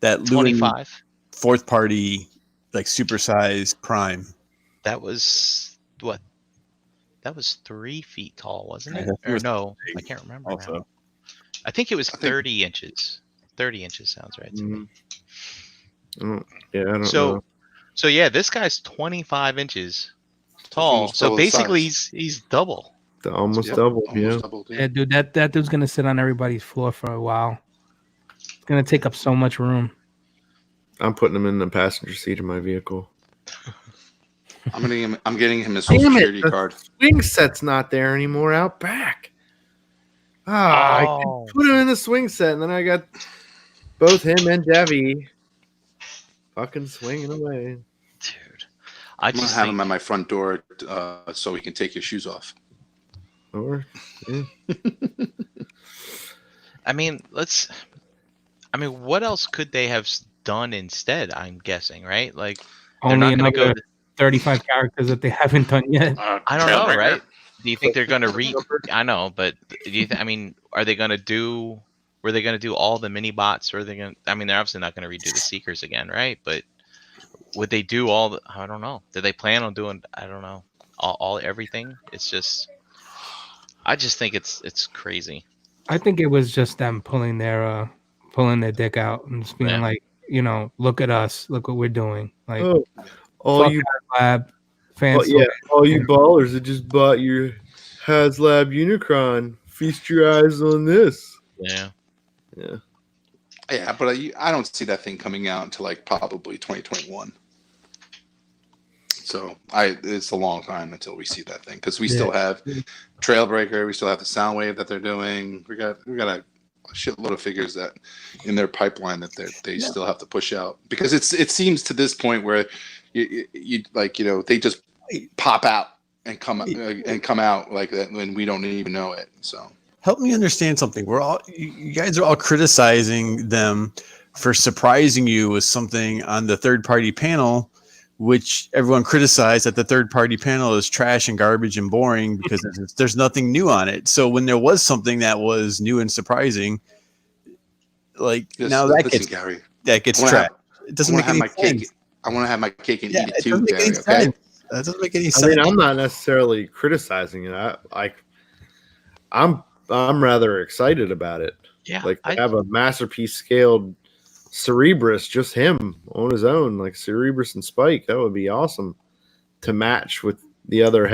that Lewin 25. fourth party, like supersize prime. That was what? That was 3 feet tall, wasn't it? Yeah, it Or was no, big I can't remember. also. Now. I think it was I think- 30 inches. 30 inches sounds right to me. Yeah, I don't So, know. so yeah, this guy's 25 inches tall. Almost So double the basically, size. he's double. Almost Yep, double. almost Yeah. doubled, Yeah, dude, that dude's gonna sit on everybody's floor for a while. It's gonna take up so much room. I'm putting him in the passenger seat of my vehicle. I'm getting him a social Damn it, security the card. swing set's not there anymore out back. I Oh. could put him in the swing set, and then I got both him and Debbie fucking swinging away. Dude, I I'm gonna just have think, him at my front door so he can take his shoes off. Or I mean, what else could they have done instead? I'm guessing, right? Like, they're Only not going to another go. 35 characters that they haven't done yet. I don't know, right? Do you think they're going to I know, but do you? I mean, are they going to do? Were they going to do all the mini bots? Or are they going? I mean, they're obviously not going to redo the Seekers again, right? But would they do all? I don't know. Did they plan on doing? I don't know. All everything. It's just. I just think it's crazy. I think it was just them pulling their dick out and just being Yeah. like, you know, look at us, look what we're doing. Like, all fuck you, lab fans. all you ballers that just bought your HasLab Unicron, feast your eyes on this. Yeah. Yeah. Yeah, but I don't see that thing coming out until like probably 2021. So it's a long time until we see that thing because we still have Trailbreaker, we still have the Soundwave that they're doing. We got a shitload of figures that in their pipeline that they still have to push out because it seems to this point where you like, you know, they just pop out and come out like that when we don't even know it. So Help me understand something. You guys are all criticizing them for surprising you with something on the third party panel which everyone criticized that the third-party panel is trash and garbage and boring because there's nothing new on it. So when there was something that was new and surprising, like now Gary, that gets trash. It doesn't make any sense. Cake. I want to have my cake and eat it too, Gary. Okay. That doesn't make any sense. I mean, I'm not necessarily criticizing it. I'm rather excited about it. Yeah, like to have a masterpiece scaled Cerebrus, just him on his own, like Cerebrus and Spike. That would be awesome to match with the other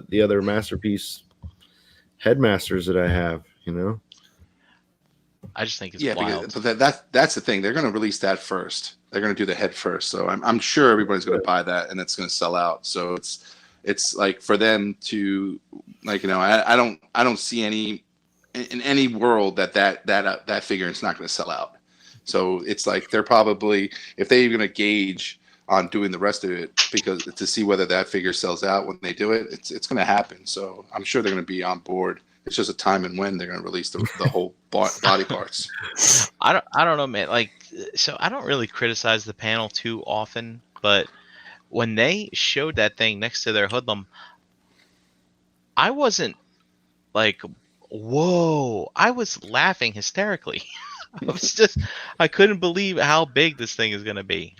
the other masterpiece headmasters that I have. You know, I just think it's wild. But that's the thing. They're going to release that first. They're going to do the head first. So I'm sure everybody's going to buy that, and it's going to sell out. So it's like for them to I don't see any in any world that figure is not going to sell out. So it's like they're probably, if they're going to gauge on doing the rest of it, because to see whether that figure sells out when they do it, it's going to happen. So I'm sure they're going to be on board. It's just a time and when they're going to release the whole body parts. I don't know, man. Like, so I don't really criticize the panel too often, but when they showed that thing next to their hoodlum, I wasn't like, whoa! I was laughing hysterically. I couldn't believe how big this thing is going to be.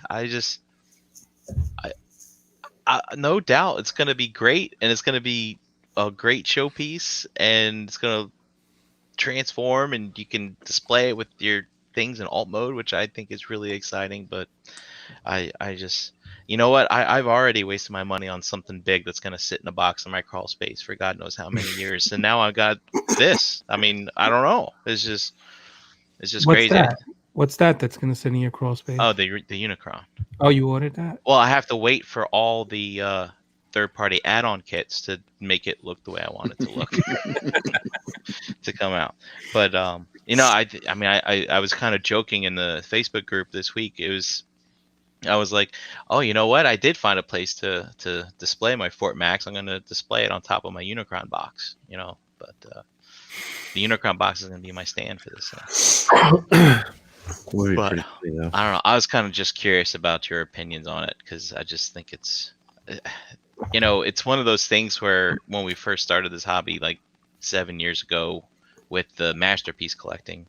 No doubt it's going to be great, and it's going to be a great showpiece, and it's going to transform, and you can display it with your things in alt mode, which I think is really exciting. But I just, you know what? I've already wasted my money on something big that's going to sit in a box in my crawl space for God knows how many years, and now I've got this. I mean, I don't know. It's just crazy. What's that's going to sit in your crawl space? Oh, the Unicron. Oh, you ordered that? Well, I have to wait for all the third-party add-on kits to make it look the way I want it to look to come out. But I was kind of joking in the Facebook group this week. I was like, oh, you know what? I did find a place to display my Fort Max. I'm going to display it on top of my Unicron box. But the Unicron box is going to be my stand for this thing. But I don't know. I was kind of just curious about your opinions on it, because I just think it's one of those things where when we first started this hobby like 7 years ago with the masterpiece collecting,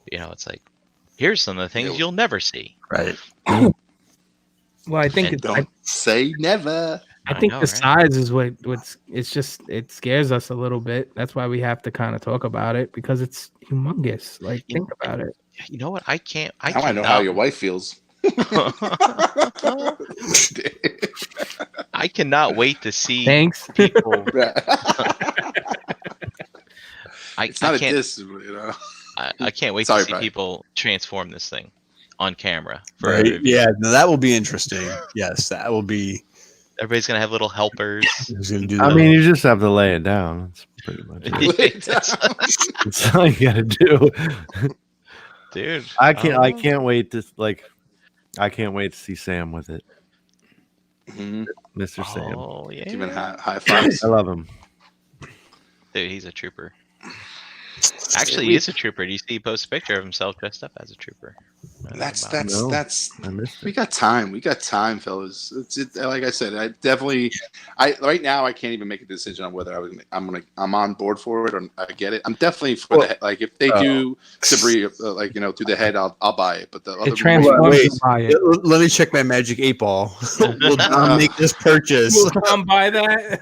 it's like, here's some of the things you'll never see. Right. Well, I think don't say never. I think the size is it scares us a little bit. That's why we have to kind of talk about it, because it's humongous. Like, think about it. You know what? I know how your wife feels. I cannot wait to see Thanks. people. It's not a diss, I can't wait to see people transform this thing on camera. Right? Yeah, no, that will be interesting. Yes, that will be. Everybody's gonna have little helpers. I mean, you just have to lay it down. That's pretty much it. That's all you gotta do, dude. I can't wait to I can't wait to see Sam with it. Mm-hmm. Mr. Sam. Oh yeah. Giving high fives. I love him. Dude, he's a trooper. Actually, he is a trooper. Do you see he posts a picture of himself dressed up as a trooper? That's we got time. We got time, fellas. Like I said, right now I can't even make a decision on whether I'm on board for it or I get it. I'm definitely for the like if they do debris do the head, I'll buy it. But the other let me check my Magic 8-Ball. We'll make this purchase. Will Tom buy that?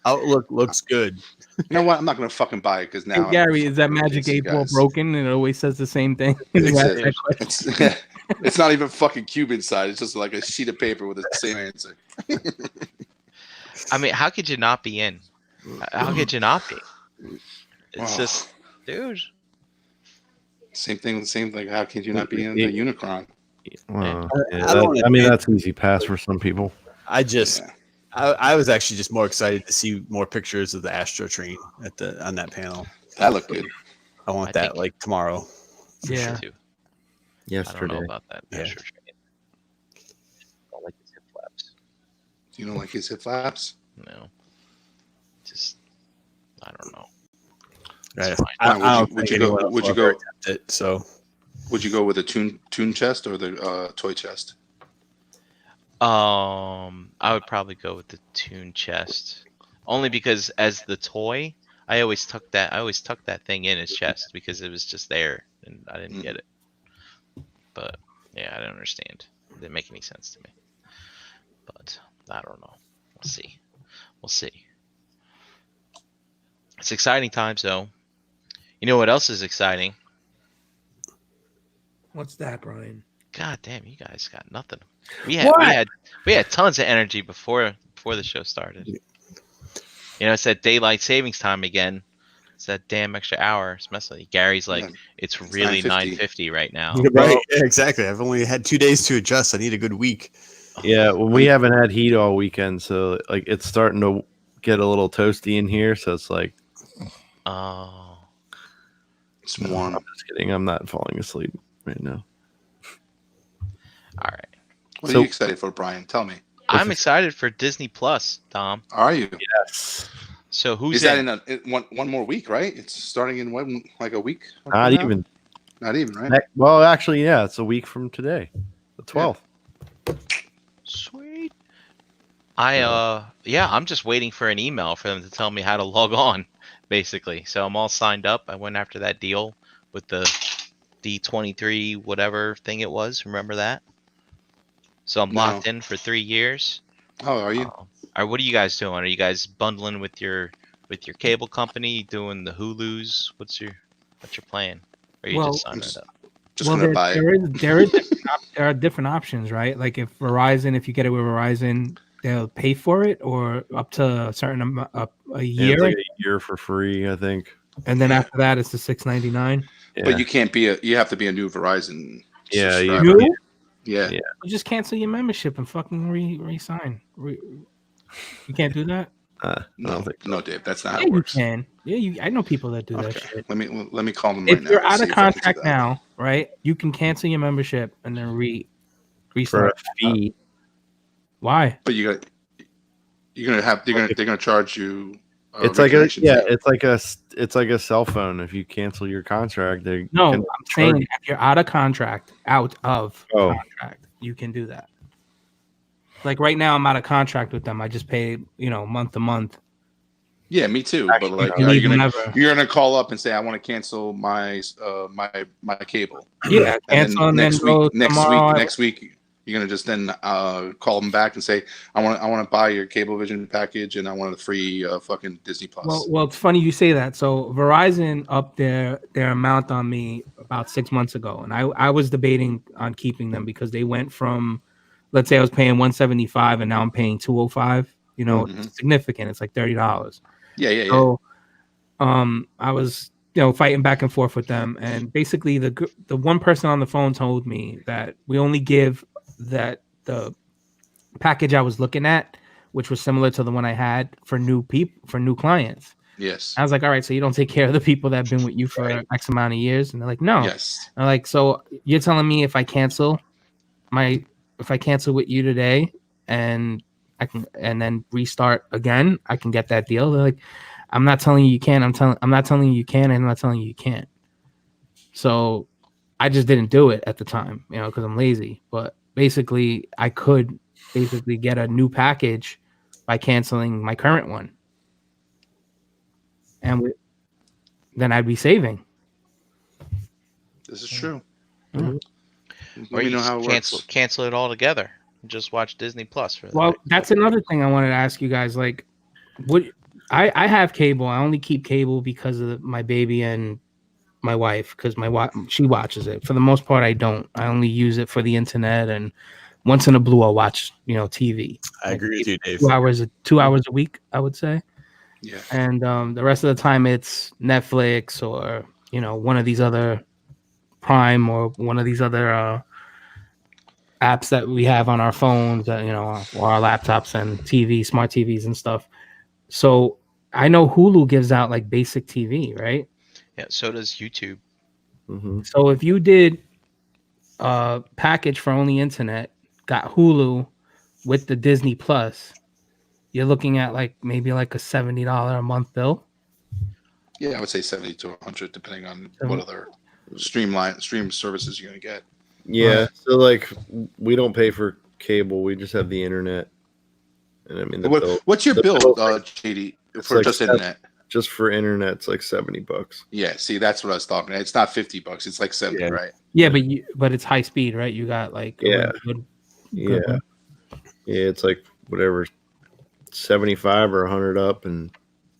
Outlook looks good. You know what? I'm not gonna fucking buy it because now. Hey, Gary, is that Magic 8-Ball broken and it always says the same thing? It's not even fucking cube inside. It's just like a sheet of paper with the same answer. I mean, how could you not be in? How could you not be? It's just, dude. Same thing. Like, how could you not be in the Unicron? I mean, that's easy pass for some people. I was actually just more excited to see more pictures of the Astro train on that panel. That looked good. I want that like tomorrow. Yeah. Sure, Yesterday. I don't know about that Astro train. I don't like his hip flaps. You don't like his hip flaps? No. Just, I don't know. Right. Would you go? Would you go with a tune chest or the toy chest? I would probably go with the Toon Chest, only because as the toy, I always tucked that thing in his chest because it was just there and I didn't get it. But yeah, I don't understand. It didn't make any sense to me. But I don't know. We'll see. We'll see. It's exciting times, though. You know what else is exciting? What's that, Brian? God damn, you guys got nothing. We had tons of energy before the show started. You know, it's that daylight savings time again. It's that damn extra hour. It's messing with you. Gary's like, it's really 9:50 right now. Right, yeah, exactly. I've only had 2 days to adjust. I need a good week. Yeah, well, we haven't had heat all weekend, so like it's starting to get a little toasty in here. So it's like, oh, it's warm. I'm just kidding. I'm not falling asleep right now. All right. What are you excited for, Brian? Tell me. I'm excited for Disney Plus, Tom. Are you? Yes. So who's Is that in one more week, right? It's starting in like a week? Not even. Not even, right? Well, actually, yeah, it's a week from today, the 12th. Sweet. I'm just waiting for an email for them to tell me how to log on, basically. So I'm all signed up. I went after that deal with the D23 whatever thing it was. Remember that? So I'm locked in for 3 years. Oh, are you? What are you guys doing? Are you guys bundling with your cable company, doing the Hulus? What's your plan? Or are you just signing it up? Just gonna buy it. There are different options, right? Like if you get it with Verizon, they'll pay for it, or up to a certain amount, a year. It's like a year for free, I think. And then after that, it's the $6.99. Yeah. But you have to be a new Verizon. Yeah, subscriber. Yeah. You just cancel your membership and fucking re-sign. You can't do that. No, Dave, that's not how it works. You can. Yeah, I know people that do that shit. Let me call them If right now. If you're out of contract now, right, you can cancel your membership and then restart for a fee. Why? But they're gonna charge you. It's like a cell phone. If you cancel your contract, I'm saying if you're out of contract, contract, you can do that. Like right now, I'm out of contract with them. I just pay, month to month. Yeah, me too. But like, you're gonna call up and say, I want to cancel my my cable. Yeah, cancel and then next week, you're gonna just then call them back and say, I want to buy your Cablevision package and I want a free fucking Disney Plus. Well, it's funny you say that. So Verizon upped their amount on me about 6 months ago, and I was debating on keeping them because they went from, let's say I was paying $175 and now I'm paying $205. It's significant. It's like $30. Yeah. So, I was, fighting back and forth with them, and basically the one person on the phone told me that we only give that the package I was looking at, which was similar to the one I had for new clients. Yes. I was like, all right, so you don't take care of the people that have been with you for X amount of years, and they're like, no. Yes. I'm like, so you're telling me if I cancel with you today and I can, and then restart again, I can get that deal. They're like, I'm not telling you you can. I'm not telling you you can, and I'm not telling you you can't. So I just didn't do it at the time, because I'm lazy. But basically, I could get a new package by canceling my current one, and then I'd be saving. This is true. Mm-hmm. Or you just cancel it all together and just watch Disney Plus. That's another thing I wanted to ask you guys. Like, I have cable. I only keep cable because of my baby and my wife, because she watches it. For the most part, I don't. I only use it for the internet, and once in a blue, I'll watch TV. I agree with you, Dave. 2 hours a week, I would say. Yeah. And the rest of the time, it's Netflix or one of these other Prime or one of these other apps that we have on our phones, or our laptops and smart TVs and stuff. So I know Hulu gives out like basic TV, right? Yeah, so does YouTube. Mm-hmm. So if you did a package for only internet, got Hulu with the Disney Plus, you're looking at maybe like a $70 a month bill. Yeah, I would say 70 to 100, depending on what other stream services you're gonna get. Yeah, so like we don't pay for cable. We just have the internet. And I mean, the bill, what's your the bill, bill- JD, it's for like just internet? just for internet, it's like $70. Yeah, see, that's what I was talking about. It's not $50. It's like 70, Yeah. right? Yeah, but it's high speed, right? You got like a Yeah. really good Yeah. one. Yeah, it's like whatever, 75 or 100 up and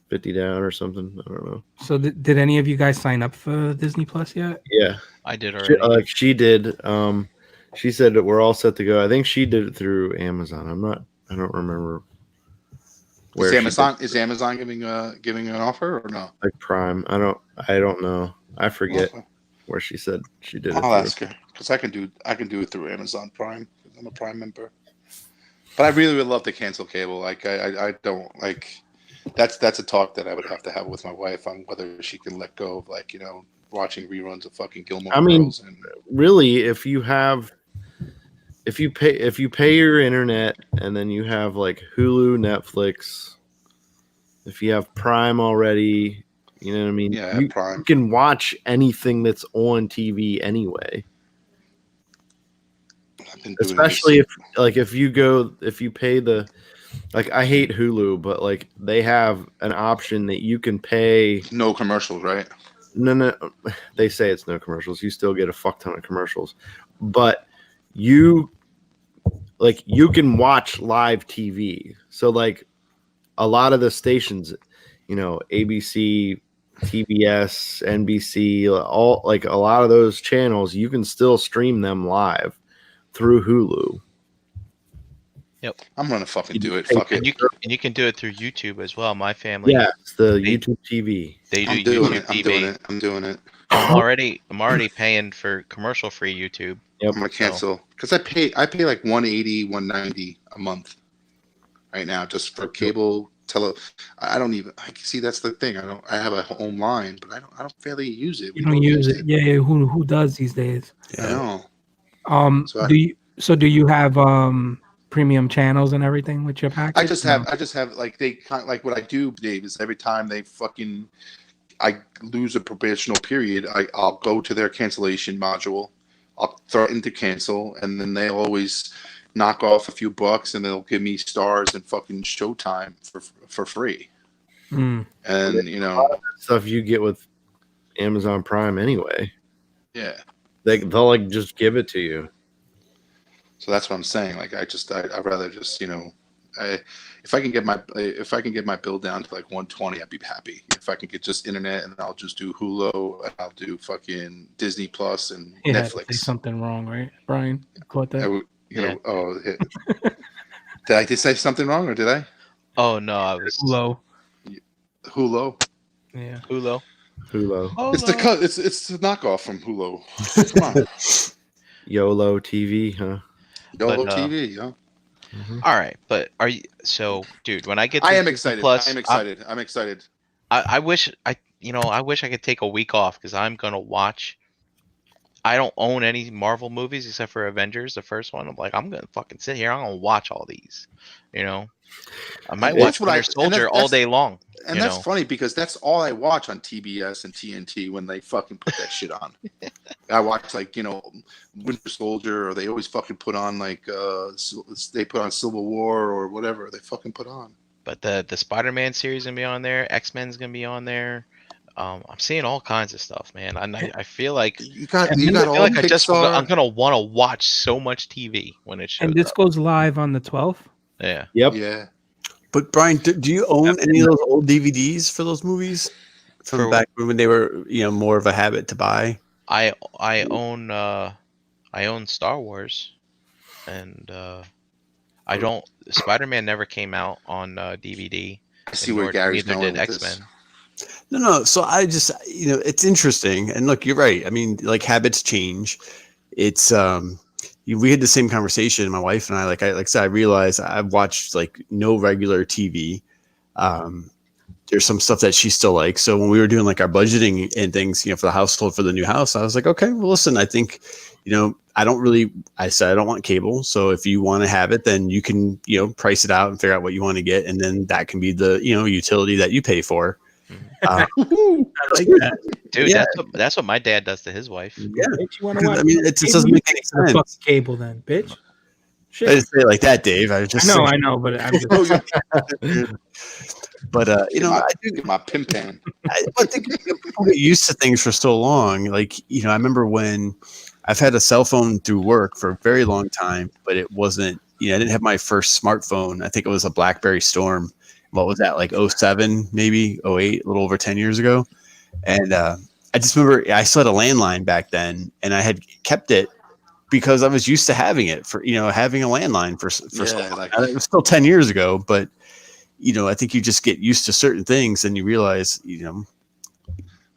50 down or something. I don't know. So did any of you guys sign up for Disney Plus yet? Yeah, I did she, already. she did. She said that we're all set to go. I think she did it through Amazon. I don't remember where. Is Amazon giving an offer or no? Like Prime? I don't know. I forget Okay. where she said she did it. I'll through. ask her because I can do it through Amazon Prime. 'Cause I'm a Prime member. But I really would love to cancel cable. Like I don't like. That's a talk that I would have to have with my wife on whether she can let go of watching reruns of fucking Gilmore Girls. And Really, if you pay your internet and then you have like Hulu, Netflix, if you have Prime already, you know what I mean? Yeah, you Prime. can watch anything that's on TV anyway. I've been doing Especially this. if you pay the, like, I hate Hulu, but like they have an option that you can pay. No commercials, right? No, they say it's no commercials. You still get a fuck ton of commercials, but you can watch live TV. So like a lot of the stations, ABC, TBS, NBC, all like a lot of those channels, you can still stream them live through Hulu. I'm gonna fucking do it. Fuck And it. you can do it through YouTube as well. My family, Yeah, it's the They- YouTube TV. they do I'm doing YouTube it. I'm TV. doing it. I'm doing it. I'm already paying for commercial free YouTube. Yep. I'm gonna cancel because I pay like 180, 190 a month right now just for cable I don't even. I see that's the thing. I have a home line, but I don't fairly use it. You don't use it. Yeah, who does these days? I know. So do you have premium channels and everything with your package? I just have like they kind like what I do, Dave, is every time I lose a probational period, I'll go to their cancellation module, I'll threaten to cancel, and then they'll always knock off a few bucks and they'll give me stars and fucking Showtime for free. Mm. And Stuff you get with Amazon Prime anyway. yeah. They'll like just give it to you. So that's what I'm saying. Like I'd rather just if I can get my bill down to like 120, I'd be happy. If I can get just internet and I'll just do Hulu, and I'll do fucking Disney Plus and You had Netflix. to say something wrong, right, Brian? You caught that? Did I just say something wrong or did I? Oh no, I was Low. Hulu. Yeah. Hulu. Hulu. Oh, It's the knockoff from Hulu. Come on. YOLO TV, huh? YOLO But, TV, yeah. All right, but are you dude? When I get, I to am Disney excited. Plus, I'm excited. I'm excited. I wish I could take a week off because I'm gonna watch. I don't own any Marvel movies except for Avengers, the first one. I'm like, I'm gonna fucking sit here. I'm gonna watch all these. I might That's watch what Winter Soldier all day long. And that's funny because that's all I watch on TBS and TNT when they fucking put that shit on. I watch Winter Soldier, or they always fucking put on they put on Civil War or whatever they fucking put on. But the Spider-Man series gonna be on there. X-Men's gonna be on there. I'm seeing all kinds of stuff, man. I feel like You got I all feel like Pixar. I'm gonna want to watch so much TV when it shows And this up. goes live on the 12th. Yeah. Yep. Yeah. But Brian, do you own any of those old DVDs for those movies from back when they were, more of a habit to buy? I own Star Wars, and I don't. Spider-Man never came out on DVD. I see where Gary's neither going did with X-Men. this. No. So I just, it's interesting. And look, you're right. I mean, like habits change. It's, we had the same conversation, my wife and I, like I said, I realized I've watched like no regular TV. There's some stuff that she still likes. So when we were doing like our budgeting and things, for the household, for the new house, I was like, okay, well, listen, I think, I said, I don't want cable. So if you want to have it, then you can, price it out and figure out what you want to get. And then that can be the, utility that you pay for. I like that. Dude, Yeah. that's what my dad does to his wife. Yeah. Bitch, you want to watch? I mean, it just doesn't make any The sense. fuck cable then, bitch. Shit. I didn't say it like that, Dave. I was just I saying. know, but I'm just. Oh, yeah. But I do. Get my pim pan. I think people get used to things for so long. Like, I remember when I've had a cell phone through work for a very long time, but it wasn't. I didn't have my first smartphone. I think it was a BlackBerry Storm. What was that, like 07, maybe 08, a little over 10 years ago? And I just remember I still had a landline back then, and I had kept it because I was used to having it for having a landline for so long. Like, it was still 10 years ago, but I think you just get used to certain things, and you realize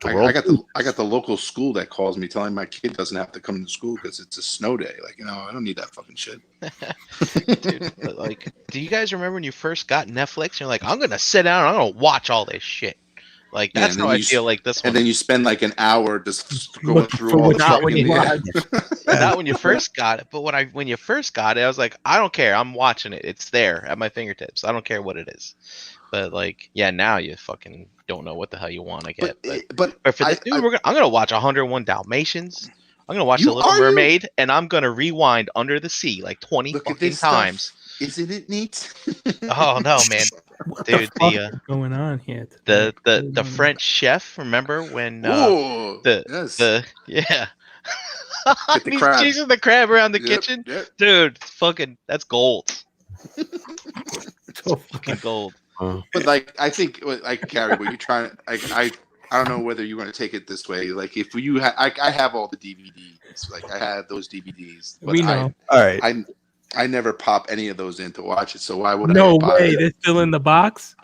I got the local school that calls me telling my kid doesn't have to come to school because it's a snow day. Like, I don't need that fucking shit. Dude, but like, do you guys remember when you first got Netflix? You're like, I'm gonna sit down and I'm gonna watch all this shit. Like, that's how I feel like this one. And then you spend like an hour just going through all the Not when you watch. Not when you first got it, but when you first got it, I was like, I don't care. I'm watching it. It's there at my fingertips. I don't care what it is. But like, yeah, now you fucking don't know what the hell you want to get. But for this dude, I'm gonna watch 101 Dalmatians. I'm gonna watch The Little Mermaid, and I'm gonna rewind Under the Sea like 20 fucking times. Isn't it neat? Oh no, man, dude! What's going on here? The French chef. Remember when yeah. He's chasing the crab around the kitchen, dude. Fucking, that's gold. So fucking gold. But like, I think, like, Gary, what you're trying to, I don't know whether you want to take it this way. Like, if you, I have all the DVDs. Like, I have those DVDs. But we know. All right. I never pop any of those in to watch it. So why would No I? way, they're still in the box.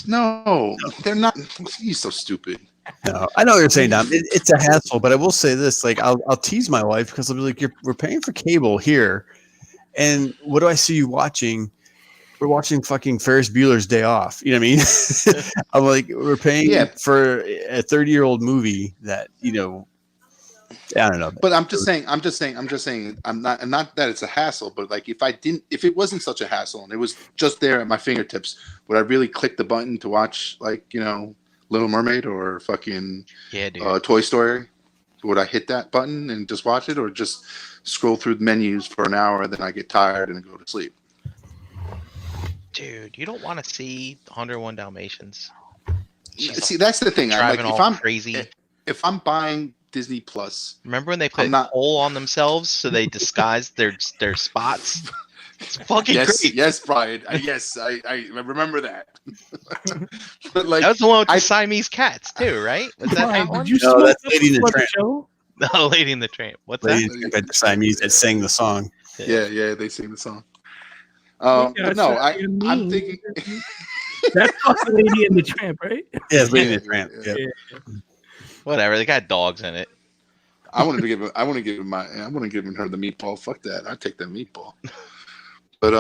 No, they're not. You're so stupid. No, I know what you're saying, Dom. It's a hassle, but I will say this: like, I'll tease my wife because I'll be like, we're paying for cable here, and what do I see you watching? We're watching fucking Ferris Bueller's Day Off. You know what I mean? I'm like, we're paying for a 30-year-old movie that I don't know. But I'm just saying. I'm not that it's a hassle, but like, if it wasn't such a hassle and it was just there at my fingertips, would I really click the button to watch, like, Little Mermaid or fucking Toy Story? Would I hit that button and just watch it, or just scroll through the menus for an hour and then I get tired and go to sleep? Dude, you don't want to see 101 Dalmatians. See, that's the thing. If I'm crazy, if I'm buying Disney Plus, remember when they put coal on themselves so they disguised their spots? It's fucking great. Yes, Brian. Yes, I remember that. But like, that was the one with the Siamese cats too, right? Was that that one? No, that's Lady in the Tramp. No, Lady in the Tramp. What's Lady that? The Siamese that sang the song. Yeah, they sing the song. But no, I'm thinking that's fucking Lady in the Tramp, right? Yeah, it's Lady in the Tramp. Yeah. Whatever. They got dogs in it. I want to give her the meatball. Fuck that. I take that meatball. But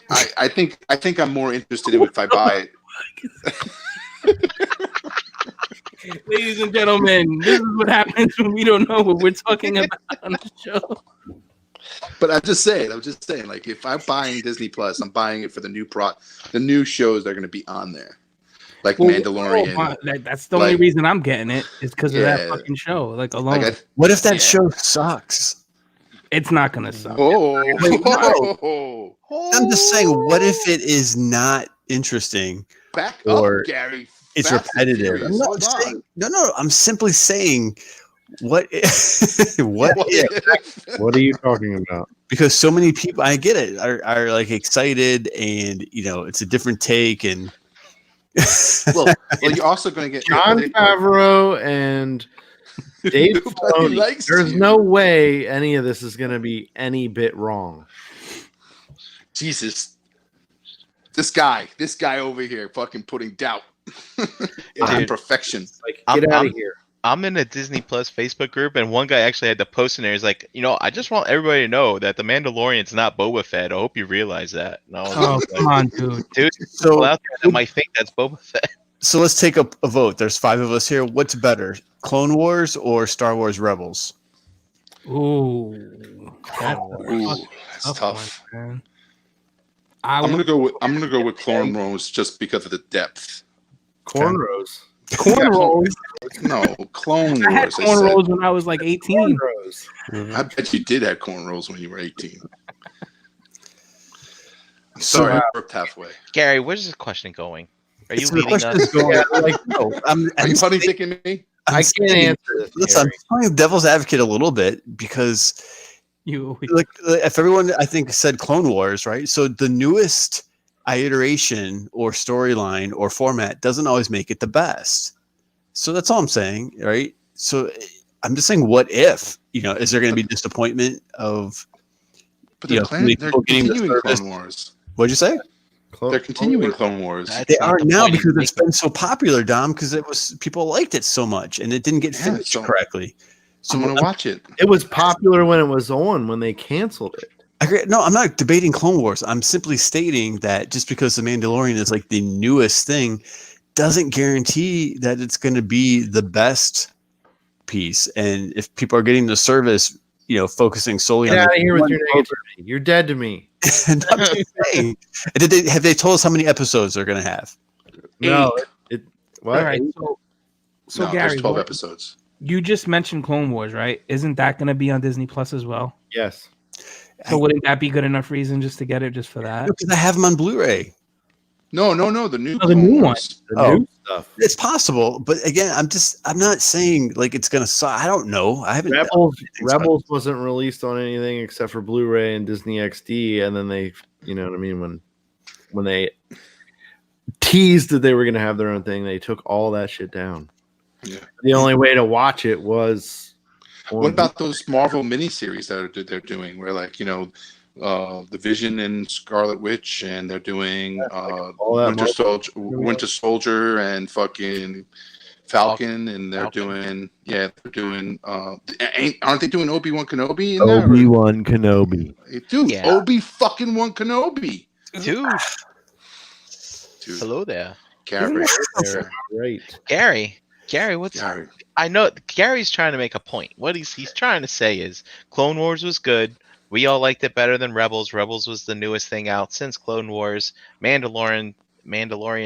I think I'm more interested in if I buy it. Ladies and gentlemen, this is what happens when we don't know what we're talking about on the show. But I'm just saying, like, if I'm buying Disney Plus, I'm buying it for the new shows that are going to be on there, like Mandalorian. That's the only reason I'm getting it is because of that fucking show. Like, alone. What if that show sucks? It's not gonna suck. I'm just saying, what if it is not interesting? Back up, Gary. It's repetitive. I'm simply saying, what are you talking about? Because so many people, I get it, are like excited, and it's a different take, and well, you're also going to get Jon Favreau and Dave Filoni. There's no way any of this is going to be any bit wrong. Jesus, this guy over here, fucking putting doubt in perfection. Like, get out of here. I'm in a Disney Plus Facebook group, and one guy actually had to post in there. He's like, I just want everybody to know that the Mandalorian's not Boba Fett. I hope you realize that. And I was come on, dude. So out there that might think that's Boba Fett. So let's take a vote. There's 5 of us here. What's better, Clone Wars or Star Wars Rebels? Ooh, that's tough. One, I'm gonna go with Clone Wars just because of the depth. Cornrows. No, Clone Wars. I had cornrows when I was like 18. I bet you did have cornrows when you were 18. Sorry, I worked halfway. Gary, where's this question going? Are you So the leading question us? is going, like, no, Are you funny thinking me? I can't answer this. Listen, I'm Gary. playing devil's advocate a little bit because, You like, if everyone I think said Clone Wars, right? So the newest iteration or storyline or format doesn't always make it the best. So that's all I'm saying, right? So I'm just saying, what if, is there going to be disappointment of, But they're continuing Clone Wars. What'd you say? They're continuing Clone Wars. That's They not are the now point he's because it's making. been so popular, Dom, because people liked it so much and it didn't get Yeah, finished so correctly. So I'm gonna watch it. It was popular when it was on. When they canceled it, I agree. No, I'm not debating Clone Wars. I'm simply stating that just because The Mandalorian is like the newest thing doesn't guarantee that it's going to be the best piece. And if people are getting the service, focusing solely get on out the of here with one your negativity. You're dead to me. and I'm just saying, have they told us how many episodes they're going to have? No, it what? all right. So No, Gary, there's 12 episodes. you just mentioned Clone Wars, right? Isn't that going to be on Disney Plus as well? Yes. So wouldn't that be good enough reason just to get it just for that? Because I have them on Blu-ray. No, the new Oh, the Clone new Wars. The Oh. new stuff. It's possible, but again, I'm not saying like it's going to suck. I don't know. I haven't. Rebels wasn't released on anything except for Blu-ray and Disney XD, and then they, you know what I mean, when they teased that they were going to have their own thing, they took all that shit down. Yeah. The only way to watch it was. What about those Marvel miniseries that they're doing, where the Vision and Scarlet Witch, and they're doing all that Winter Soldier and fucking Falcon, and they're doing aren't they doing Obi-Wan Kenobi in there? Obi-Wan Kenobi. Dude, Yeah. Obi-fucking-Wan Kenobi. Dude, Dude, hello there. Gary. Right. Gary, what's Gary. I know Gary's trying to make a point. What he's trying to say is Clone Wars was good. We all liked it better than Rebels. Rebels was the newest thing out since Clone Wars. Mandalorian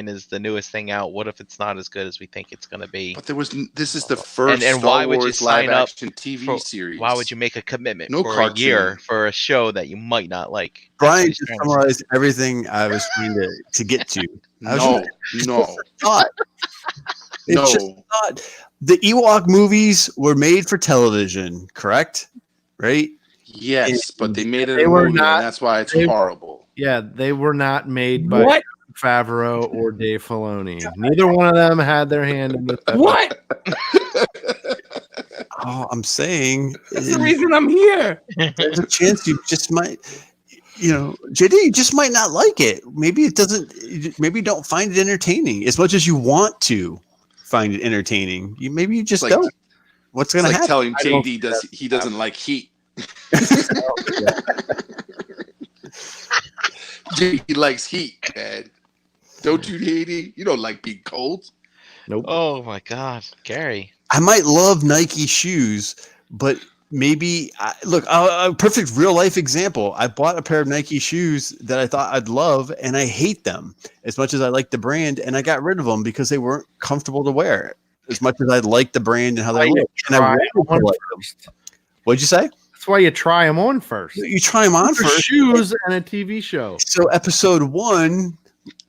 is the newest thing out. What if it's not as good as we think it's going to be? But this is the first And Star why would you Wars sign up live-action TV for- series. Why would you make a commitment No for a cartoon. year for a show that you might not like? That's what Brian he's just trying to say. summarized everything I was trying to get to. I was No. thought. It's No. just not. The Ewok movies were made for television, correct? Right? Yes, but they made it They a were movie, not- and that's why it's they- horrible. Yeah, they were not made by What? Favreau or Dave Filoni. Neither one of them had their hand in the What? Oh, I'm saying That's the reason I'm here. there's a chance you just might, JD, you just might not like it. Maybe it doesn't. Maybe you don't find it entertaining as much as you want to find it entertaining. Maybe you just Like- don't. What's going to It's like happen? telling JD he doesn't like heat. JD likes heat, man. Don't you, JD? You don't like being cold. Nope. Oh my God, Gary. I might love Nike shoes, but maybe look, a perfect real life example. I bought a pair of Nike shoes that I thought I'd love, and I hate them as much as I like the brand, and I got rid of them because they weren't comfortable to wear as much as I like the brand and how they look. And I Try wanted them to on like them. first. What'd you say? That's why you try them on first. You try them on For first. shoes and a TV show. So episode 1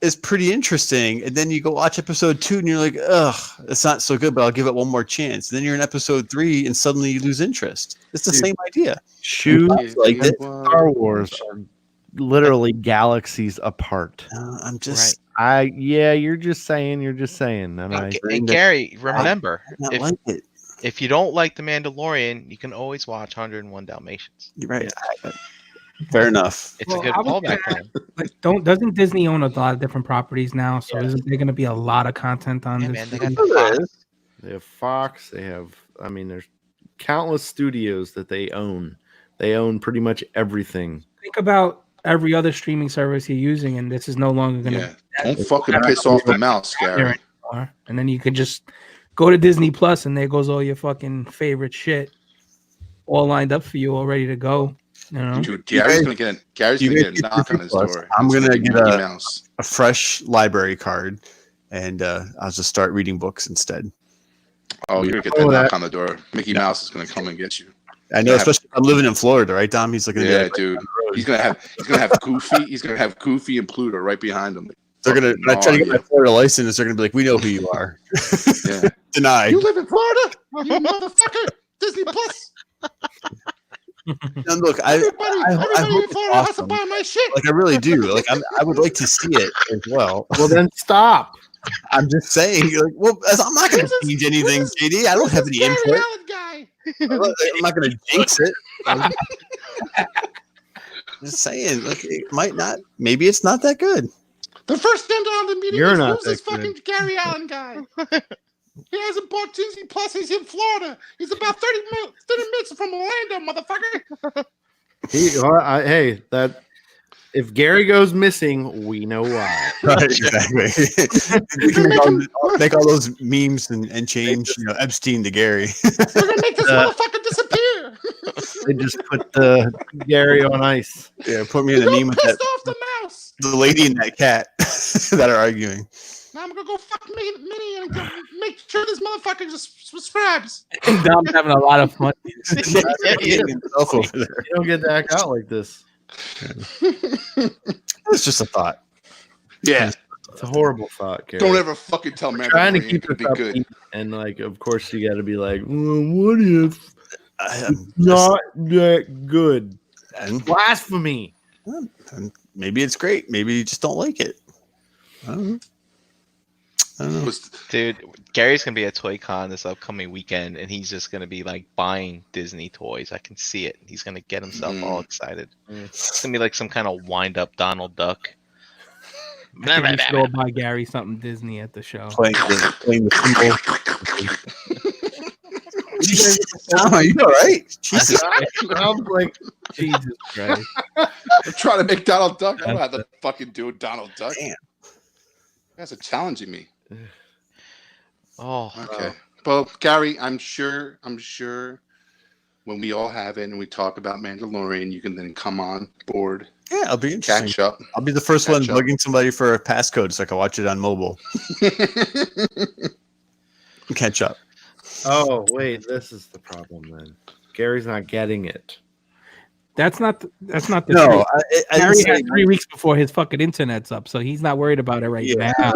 is pretty interesting, and then you go watch episode 2, and you're like, ugh, it's not so good, but I'll give it one more chance. Then you're in episode 3, and suddenly you lose interest. It's the Dude. same idea. Shoes Like and it. Star Wars are literally galaxies apart. I'm just You're just saying. And And Gary, remember, not if, like it. if you don't like The Mandalorian, you can always watch 101 Dalmatians. You're right. Fair enough. It's Well, a good I would fallback say- plan. Like, doesn't Disney own a lot of different properties now? So isn't there going to be a lot of content on Yeah, this? man, they got the Fox. they have Fox. They have. There's countless studios that they own. They own pretty much everything. Think about every other streaming service you're using, and this is no longer going to Yeah. Don't fucking piss off the mouse, there Gary. anymore. And then you could just go to Disney Plus, and there goes all your fucking favorite shit, all lined up for you, all ready to go. You know, Dude, Gary's gonna get a knock on his door. I'm It's gonna be get Mickey a- Mouse. A fresh library card, and I'll just start reading books instead. Oh, you're gonna get that knock on the door. Mickey Mouse is gonna come and get you. I know, especially if I'm living in Florida, right, Dom? He's looking. Yeah, dude. He's gonna have Goofy. He's gonna have Goofy and Pluto right behind him. They're gonna. When I try to get my Florida license, they're gonna be like, "We know who you are." Yeah. Denied. You live in Florida, you motherfucker. Disney Plus. And look, Everybody I in hope Florida has to awesome. buy my shit. Like I really do. Like I would like to see it as well. Well, then stop. I'm just saying. Like, well, I'm not going to change anything, JD. I don't have any input. Allen guy. I'm not going to jinx it. I'm just saying. Like it might not. Maybe it's not that good. The first agenda on the meeting You're is not who's this that good. fucking Gary Allen guy. He hasn't bought Disney Plus. He's in Florida. He's about 30 minutes from Orlando, motherfucker. Hey, that if Gary goes missing, we know why. Right, exactly. Make all those memes and change, Epstein to Gary. We're gonna make this motherfucker disappear. They just put the Gary on ice. Yeah, put me in a meme with pissed that, off the mouse. the lady and that cat that are arguing. Now I'm gonna go fuck Minnie and make sure this motherfucker just subscribes. Dom's having a lot of fun. Himself over there. You don't get to act out like this. It's just a thought. Yeah. It's a horrible thought, Gary. Don't ever fucking tell me. Trying to keep it it be good. and of course you got to be like, well, what if I'm not that good? and Blasphemy. maybe it's great. Maybe you just don't like it. I don't know. Dude, Gary's gonna be at Toy Con this upcoming weekend, and he's just gonna be like buying Disney toys. I can see it. He's gonna get himself all excited. It's gonna be like some kind of wind-up Donald Duck. We should go buy Gary something Disney at the show. Playing the symbol. Are you all right? Jesus. I'm like, Jesus Christ. I'm trying to make Donald Duck. I don't have to fucking do Donald Duck. Damn. You guys are challenging me. Oh, Okay. Well, Gary, I'm sure when we all have it and we talk about Mandalorian, you can then come on board, Yeah, I'll be interesting. catch up. I'll be the first one Catch up. bugging somebody for a passcode so I can watch it on mobile. Catch up. oh wait, this is the problem then. Gary's not getting it. That's not the No, truth. I Gary didn't has say, 3 weeks before his fucking internet's up, so he's not worried about it right Yeah. now.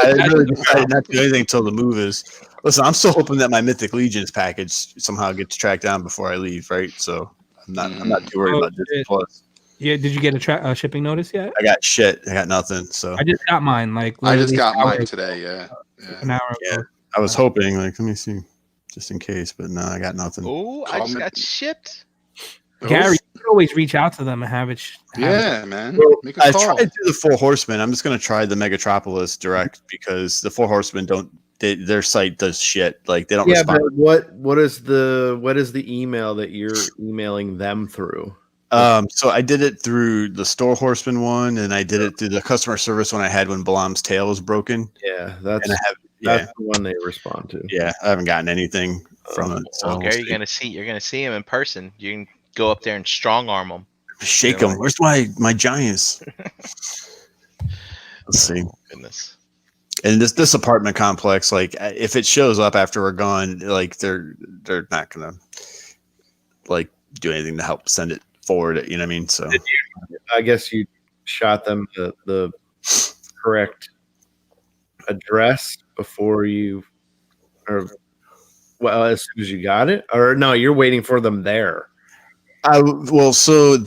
I really decided not to do anything until the move is. Listen, I'm still hoping that my Mythic Legions package somehow gets tracked down before I leave, right? So I'm not too worried Oh, about Disney shit. Plus. Yeah, did you get a shipping notice yet? I got shit. I got nothing. So I just got mine. Like I just literally got mine hours- today. Yeah. an hour Yeah. ago. I was hoping, like, let me see, just in case, but no, I got nothing. oh, I just got shipped. Gary, you can always reach out to them and have it. Yeah, man. Well, Make a I call. tried to do the Four Horsemen. I'm just going to try the Megatropolis direct because the Four Horsemen their site does shit. Like they don't Yeah, respond. but what is the email that you're emailing them through? So I did it through the Store Horseman one, and I did it through the customer service one I had when Balam's tail was broken. Yeah, that's And I have, yeah, that's the one they respond to. yeah, I haven't gotten anything from it. So Well, we'll Gary, see. you're gonna see him in person. You can go up there and strong arm him. Shake them. Where's my Giants? Let's see. Goodness. And this apartment complex, like if it shows up after we're gone, like they're not gonna like do anything to help send it forward. You know what I mean? So I guess you shot them the correct address before you, or well, as soon as you got it, or no, you're waiting for them there. so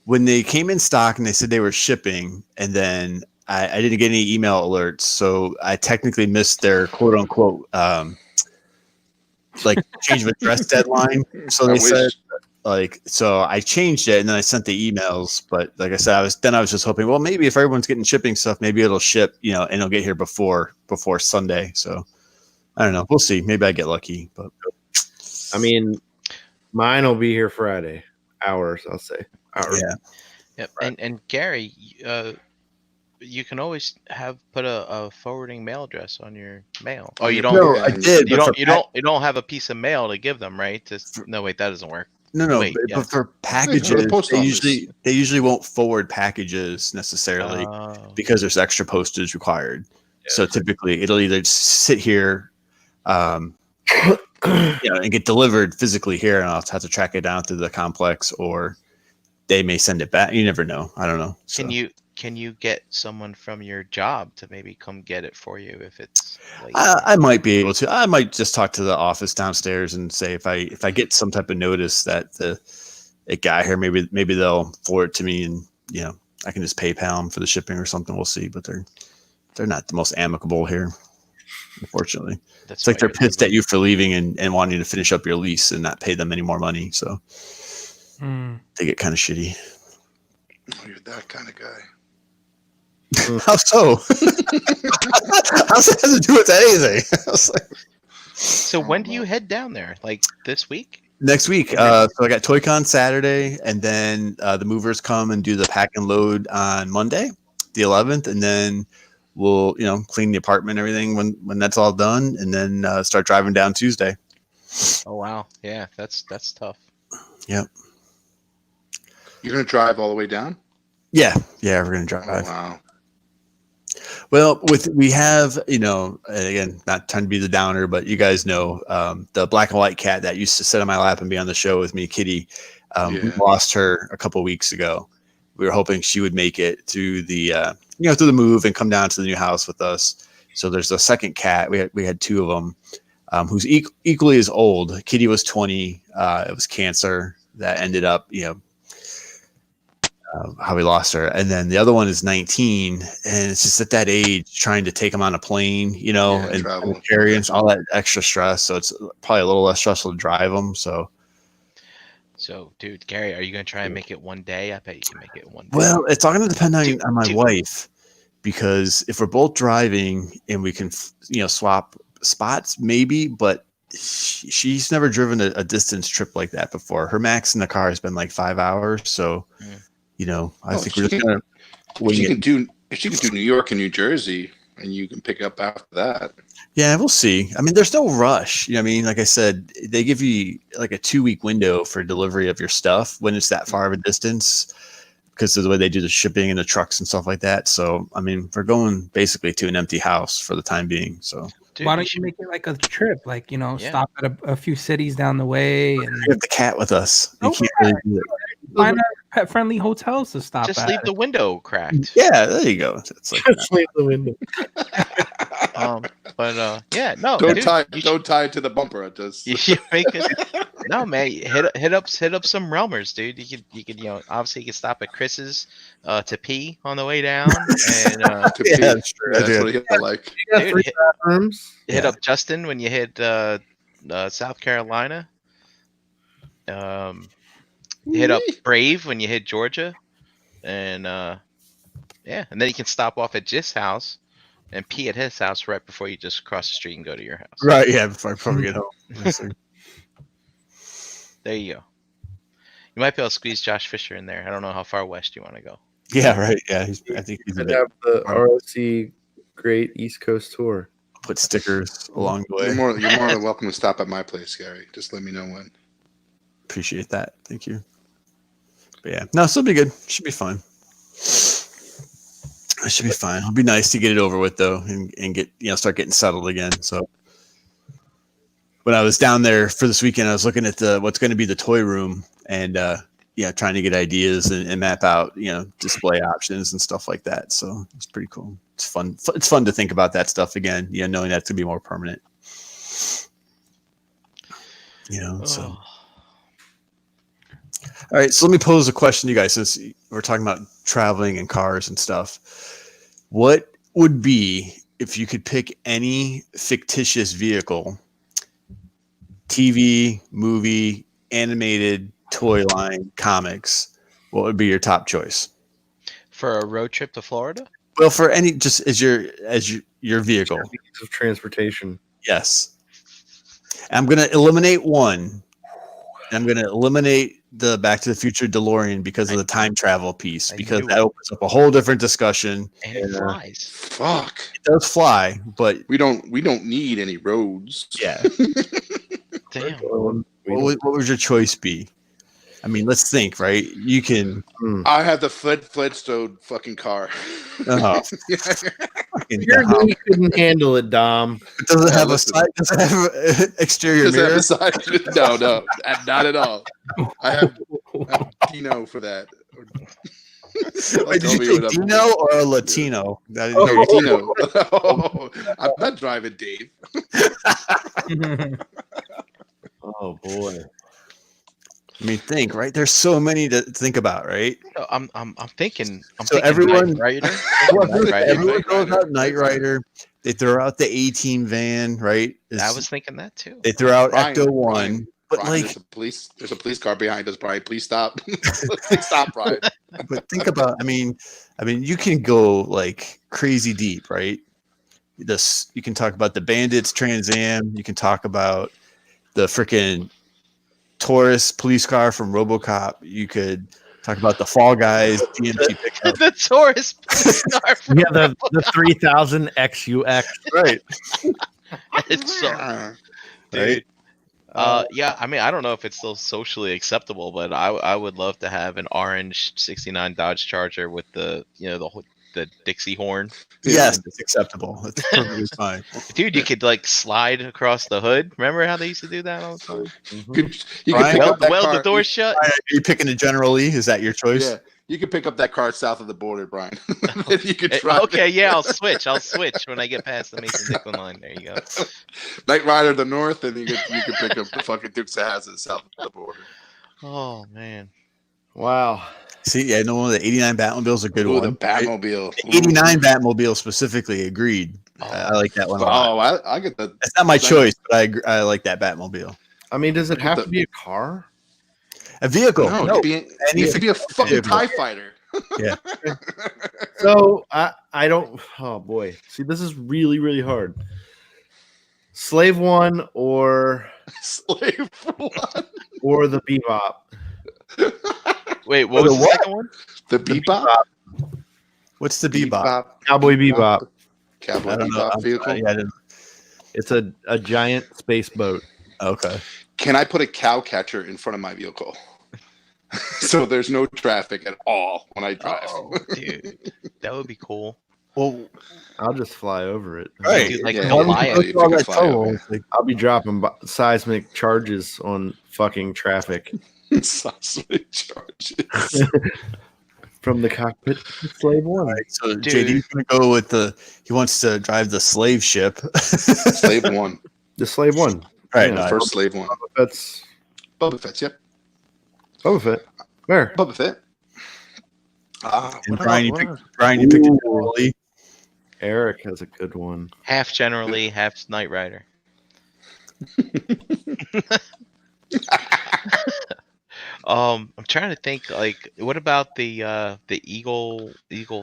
when they came in stock and they said they were shipping, and then I didn't get any email alerts, so I technically missed their quote unquote like change of address deadline. So they said, like, so I changed it and then I sent the emails. But like I said, I was just hoping, well, maybe if everyone's getting shipping stuff, maybe it'll ship, and it'll get here before Sunday. So I don't know. We'll see. Maybe I get lucky. But I mean, mine will be here Friday. Hours, I'll say. Hours. yeah, Yep. And Gary, you can always put a forwarding mail address on your mail. Oh, you don't. no, I did. You but you don't have a piece of mail to give them, right? No, wait, that doesn't work. No, Wait, but, yeah. but for packages, post they office. usually won't forward packages necessarily Oh. because there's extra postage required. So typically, it'll either sit here. and get delivered physically here, and I'll have to track it down through the complex, or they may send it back. You never know. I don't know. So. Can you get someone from your job to maybe come get it for you if it's late? I might be able to. I might just talk to the office downstairs and say if I get some type of notice that it got here, maybe they'll forward it to me, and I can just PayPal them for the shipping or something. We'll see, but they're not the most amicable here, unfortunately. It's like they're pissed at you for leaving and wanting to finish up your lease and not pay them any more money. So they get kind of shitty. Oh, you're that kind of guy. How so? How's that have to do with anything? So when do you head down there? Like this week? Next week. So I got ToyCon Saturday, and then the movers come and do the pack and load on Monday, the 11th, and then we'll clean the apartment and everything when that's all done, and then start driving down Tuesday. Oh wow, yeah, that's tough. Yep. You're gonna drive all the way down? Yeah, we're gonna drive. Oh, wow. Well, we have, again, not trying to be the downer, but you guys know the black and white cat that used to sit on my lap and be on the show with me, Kitty. We lost her a couple of weeks ago. We were hoping she would make it to the through the move and come down to the new house with us. So there's a second cat. We had two of them, who's equally as old. Kitty was 20. It was cancer that ended up, how we lost her, and then the other one is 19, and it's just at that age trying to take him on a plane, and carry and all that extra stress. So it's probably a little less stressful to drive them. So, dude, Gary, are you gonna try and make it one day? I bet you can make it one day. Well, it's all going to depend on my wife, because if we're both driving and we can, swap spots, maybe, but she's never driven a distance trip like that before. Her max in the car has been like 5 hours, so. I think we're just gonna. If she could do New York and New Jersey, and you can pick up after that. Yeah, we'll see. I mean, there's no rush. Like I said, they give you like a 2-week window for delivery of your stuff when it's that far of a distance, because of the way they do the shipping and the trucks and stuff like that. So, I mean, we're going basically to an empty house for the time being. So. Dude, why don't you make it like a trip? Like, stop at a few cities down the way. And we have the cat with us. You can't really do it. Find pet-friendly hotels to stop Just at. leave the window cracked. Yeah, there you go. It's like just leave the window. Don't tie it to the bumper. It does. You make it. No, man, hit up some Realmers, dude. You could obviously you can stop at Chris's to pee on the way down, and to pee. That's true. That's what he like. Dude, hit up Justin when you hit South Carolina. Hit up Brave when you hit Georgia, and and then you can stop off at Jis' house and pee at his house right before you just cross the street and go to your house. Right, yeah, before we get home. There you go. You might be able to squeeze Josh Fisher in there. I don't know how far west you want to go. Yeah, right. Yeah, I think he's have the ROC Great East Coast Tour. Put stickers along the way. You're more than welcome to stop at my place, Gary. Just let me know when. Appreciate that. Thank you. But yeah, no, it'll be good. Should be fine. It should be fine. It'll be nice to get it over with though, and get start getting settled again. So when I was down there for this weekend, I was looking at what's going to be the toy room, and trying to get ideas and map out display options and stuff like that. So it's pretty cool. It's fun. It's fun to think about that stuff again. Knowing that's gonna be more permanent. So. All right, so let me pose a question to you guys, since we're talking about traveling and cars and stuff. What would be, if you could pick any fictitious vehicle, TV, movie, animated, toy line, comics, what would be your top choice? For a road trip to Florida? Well, for any, just as your vehicle. Means of transportation. Yes. I'm going to eliminate one. I'm going to eliminate the Back to the Future DeLorean because of the time travel piece, because that opens up a whole different discussion. And it flies. Fuck. It does fly, but we don't need any roads. Yeah. Damn. What would your choice be? I mean, let's think, right? You can. I have the Flintstone fucking car. Oh. fucking Your dumb. knee couldn't handle it, Dom. It doesn't have a listen. side. Doesn't have an exterior Does it have mirror. a side? No, not at all. I have Dino for that. Wait, did you say Dino or a Latino? That is No, Dino. I'm not driving Dave. Oh boy. I mean, think right. There's so many to think about, right? No, I'm thinking. I'm So thinking everyone- Knight Rider. Everyone Knight throws Rider. out Knight Rider. They throw out the A-Team van, right? I was thinking that too. They throw out Brian, Ecto-1. Brian, But Brian, like, there's a police car behind us, Brian. Please stop. Please stop, Brian. but think about. I mean, you can go like crazy deep, right? This you can talk about the Bandits Trans Am. You can talk about the freaking Taurus police car from RoboCop. You could talk about the Fall Guys GMC pickup. The Taurus car. from- Yeah, the 3000 XUX. Right. It's so, dude. Yeah, I mean, I don't know if it's still socially acceptable, but I would love to have an orange '69 Dodge Charger with the the Dixie horn. Yes, it's acceptable. It's perfectly fine. Dude, you could like slide across the hood. Remember how they used to do that all the time? You can Brian, pick up that Weld car. the door shut. Are you picking a General Lee? Is that your choice? Yeah, you can pick up that car south of the border, Brian. Then you could try. Okay, yeah, I'll switch when I get past the Mason-Dixon line. There you go. Knight Rider the north, and you can pick up the fucking Dukes of Hazzard south of the border. Oh man. Wow. See, yeah, no, the 89 Batmobile is a good Ooh, the one. Batmobile. The 89 Batmobile specifically, agreed. I like that one a lot. Oh, I get the. It's not my choice, but I like that Batmobile. I mean, does it have to be a car? A vehicle. No, No. it could be a fucking vehicle. TIE fighter. Yeah. So I don't. Oh boy. See, this is really really hard. Slave One or Slave One. or the Bebop. Wait, what was the second one? The Bebop? What's the Bebop? Cowboy Bebop. Cowboy I don't know. Bebop vehicle. Yeah, I didn't- It's a giant space boat. okay. Can I put a cow catcher in front of my vehicle? So there's no traffic at all when I drive. Oh, dude, that would be cool. Well, I'll just fly over it. right. Dude, like Yeah, Goliath. you can fly over. It's like, I'll be dropping seismic charges on fucking traffic Sausage charges. from the cockpit to Slave One. right, so Dude. JD's gonna go with he wants to drive the slave ship. Slave One. The Slave One. Right. Yeah, no, First Slave One. That's Boba Fett's, yep. Boba Fett. Where? Boba Fett. and Brian, you picked a General Lee. Eric has a good one. Half generally, half Knight Rider. I'm trying to think. Like, what about the Eagle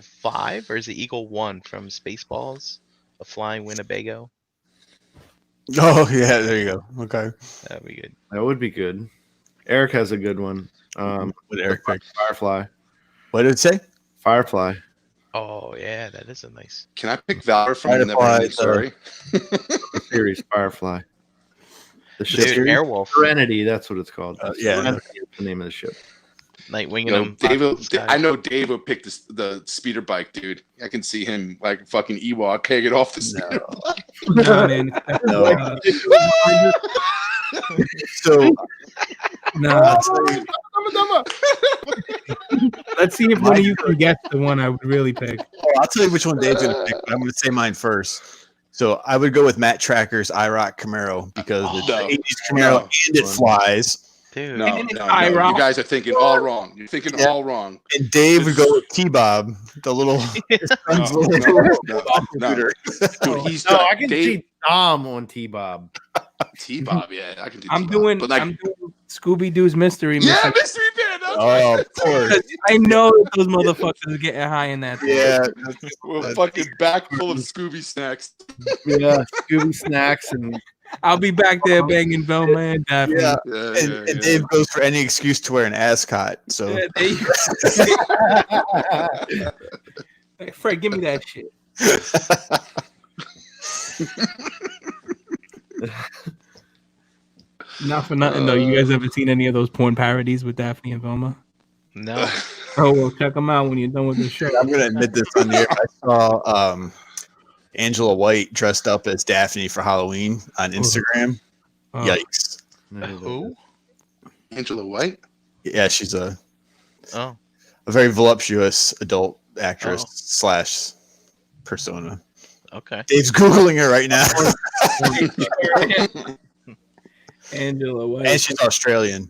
5 or is it Eagle 1 from Spaceballs? A flying Winnebago. Oh yeah, there you go. Okay. That'd be good. That would be good. Eric has a good one. What Eric picked? Firefly. What did it say? Firefly. Oh yeah, that is a nice. Can I pick Valor from Firefly, Never Ending Story? The series Firefly. The ship. Dude, Airwolf. Serenity. That's what it's called. Yeah. Serenity is the name of the ship. Nightwing Yo, and I know Dave will pick the speeder bike, dude. I can see him like fucking Ewok hanging off the speeder bike. Nah, man. No. So Nah. Let's see if one of you can guess the one I would really pick. I'll tell you which one Dave's gonna pick, but I'm gonna say mine first. So I would go with Matt Tracker's IROC Camaro because it's No. an 80s Camaro and it flies. dude. No, And it's no, IROC. you guys are thinking all wrong. You're thinking Yeah. all wrong. And Dave would go with T-Bob, the little No. Dude, he's No, got I can Dave see Dom on T-Bob. T-Bob. Yeah, I can do. I'm T-Bob. doing but like, Scooby Doo's Mystery yeah, Mission. Mystery Man. Oh, of course. I know that those motherfuckers are getting high in that thing. Yeah. With a fucking back full of Scooby snacks. Yeah, Scooby snacks and I'll be back there banging Velma and Daphne. Yeah. Yeah, And Dave goes for any excuse to wear an ascot. So Yeah, there you go. Hey, Fred, give me that shit. Not for nothing though. You guys ever seen any of those porn parodies with Daphne and Velma? No. Oh well, check them out when you're done with the show. I'm gonna admit this on the air. I saw Angela White dressed up as Daphne for Halloween on Instagram. Oh. Yikes! Who? Angela White. Yeah, she's a Oh, very voluptuous adult actress Oh. / persona. okay. Dave's googling her right now, Angela White. and she's Australian.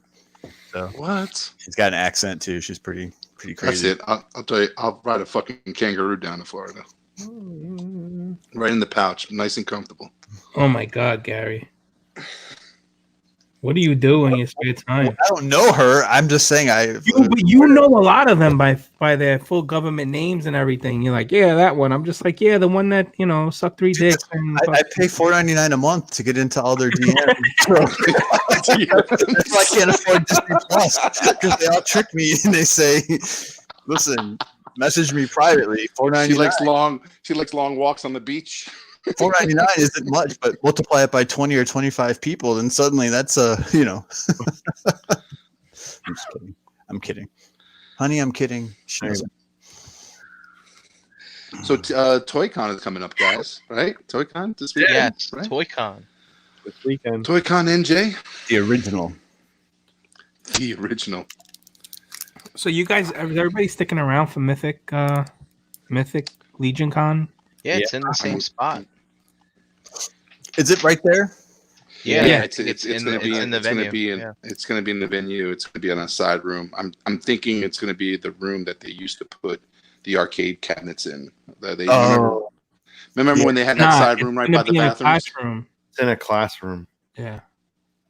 So What? she's got an accent too. She's pretty That's crazy. it. I'll tell you. I'll ride a fucking kangaroo down to Florida. Right in the pouch, nice and comfortable. Oh my God, Gary. What do you do in your spare time? I don't know her. I'm just saying You know a lot of them by their full government names and everything. You're like, yeah, that one. I'm just like, yeah, the one that sucked 3 dicks. And I pay $4.99 a month to get into all their DMs. That's why I can't afford Disney Plus, because they all trick me and they say, "Listen, message me privately." $4.99. She likes long walks on the beach. $4.99 isn't much, but multiply it by 20 or 25 people, then suddenly that's I'm just kidding. I'm kidding, honey. I'm kidding. She doesn't. So ToyCon is coming up, guys. Right? ToyCon this weekend. Yeah, right? ToyCon. This weekend. ToyCon NJ, The original. the original. so you guys, is everybody sticking around for Mythic Legion Con? Yeah, it's in the same spot. Is it right there? Yeah, it's in going to be in the it's going venue. to be in Yeah. it's going to be in the venue. It's going to be on a side room. I'm thinking it's going to be the room that they used to put the arcade cabinets in. Remember when they had that side room right by the bathrooms? Classroom. It's in a classroom. Yeah.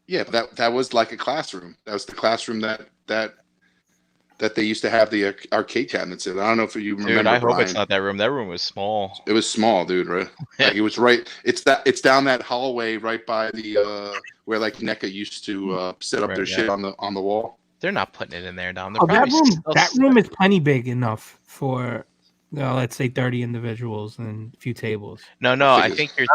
Yeah, but that was like a classroom. That was the classroom that they used to have the arcade cabinets in. I don't know if you remember. Dude, I hope Brian. it's not that room. That room was small. It was small, dude. Right? Like it was right. It's down that hallway right by the where like NECA used to set up Right, their shit on the wall. They're not putting it in there, Dom. Oh, that room is plenty big enough for let's say 30 individuals and a few tables. No, I think you're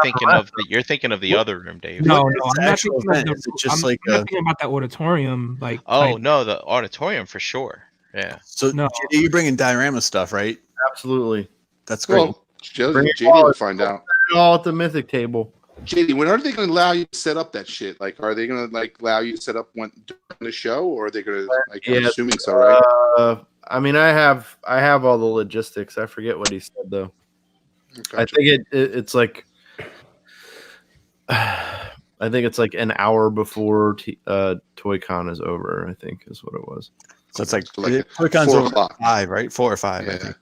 thinking of the other room, Dave. No, What is I'm the not actual thinking of event? Is it just I'm like not thinking about that auditorium. Like, Oh no, the auditorium for sure. Yeah. So No. JD, you're bringing diorama stuff, right? Absolutely. That's great. Well, Bring it JD all. will find out. All at the Mythic table. JD, when are they going to allow you to set up that shit? Like, are they going to like allow you to set up during the show, or are they going to like? I'm Yeah, assuming so, right? I mean, I have all the logistics. I forget what he said though. I think it's like I think it's like an hour before ToyCon is over. I think is what it was. So it's like like 4 o'clock. 5, right? 4 or 5, Yeah. I think,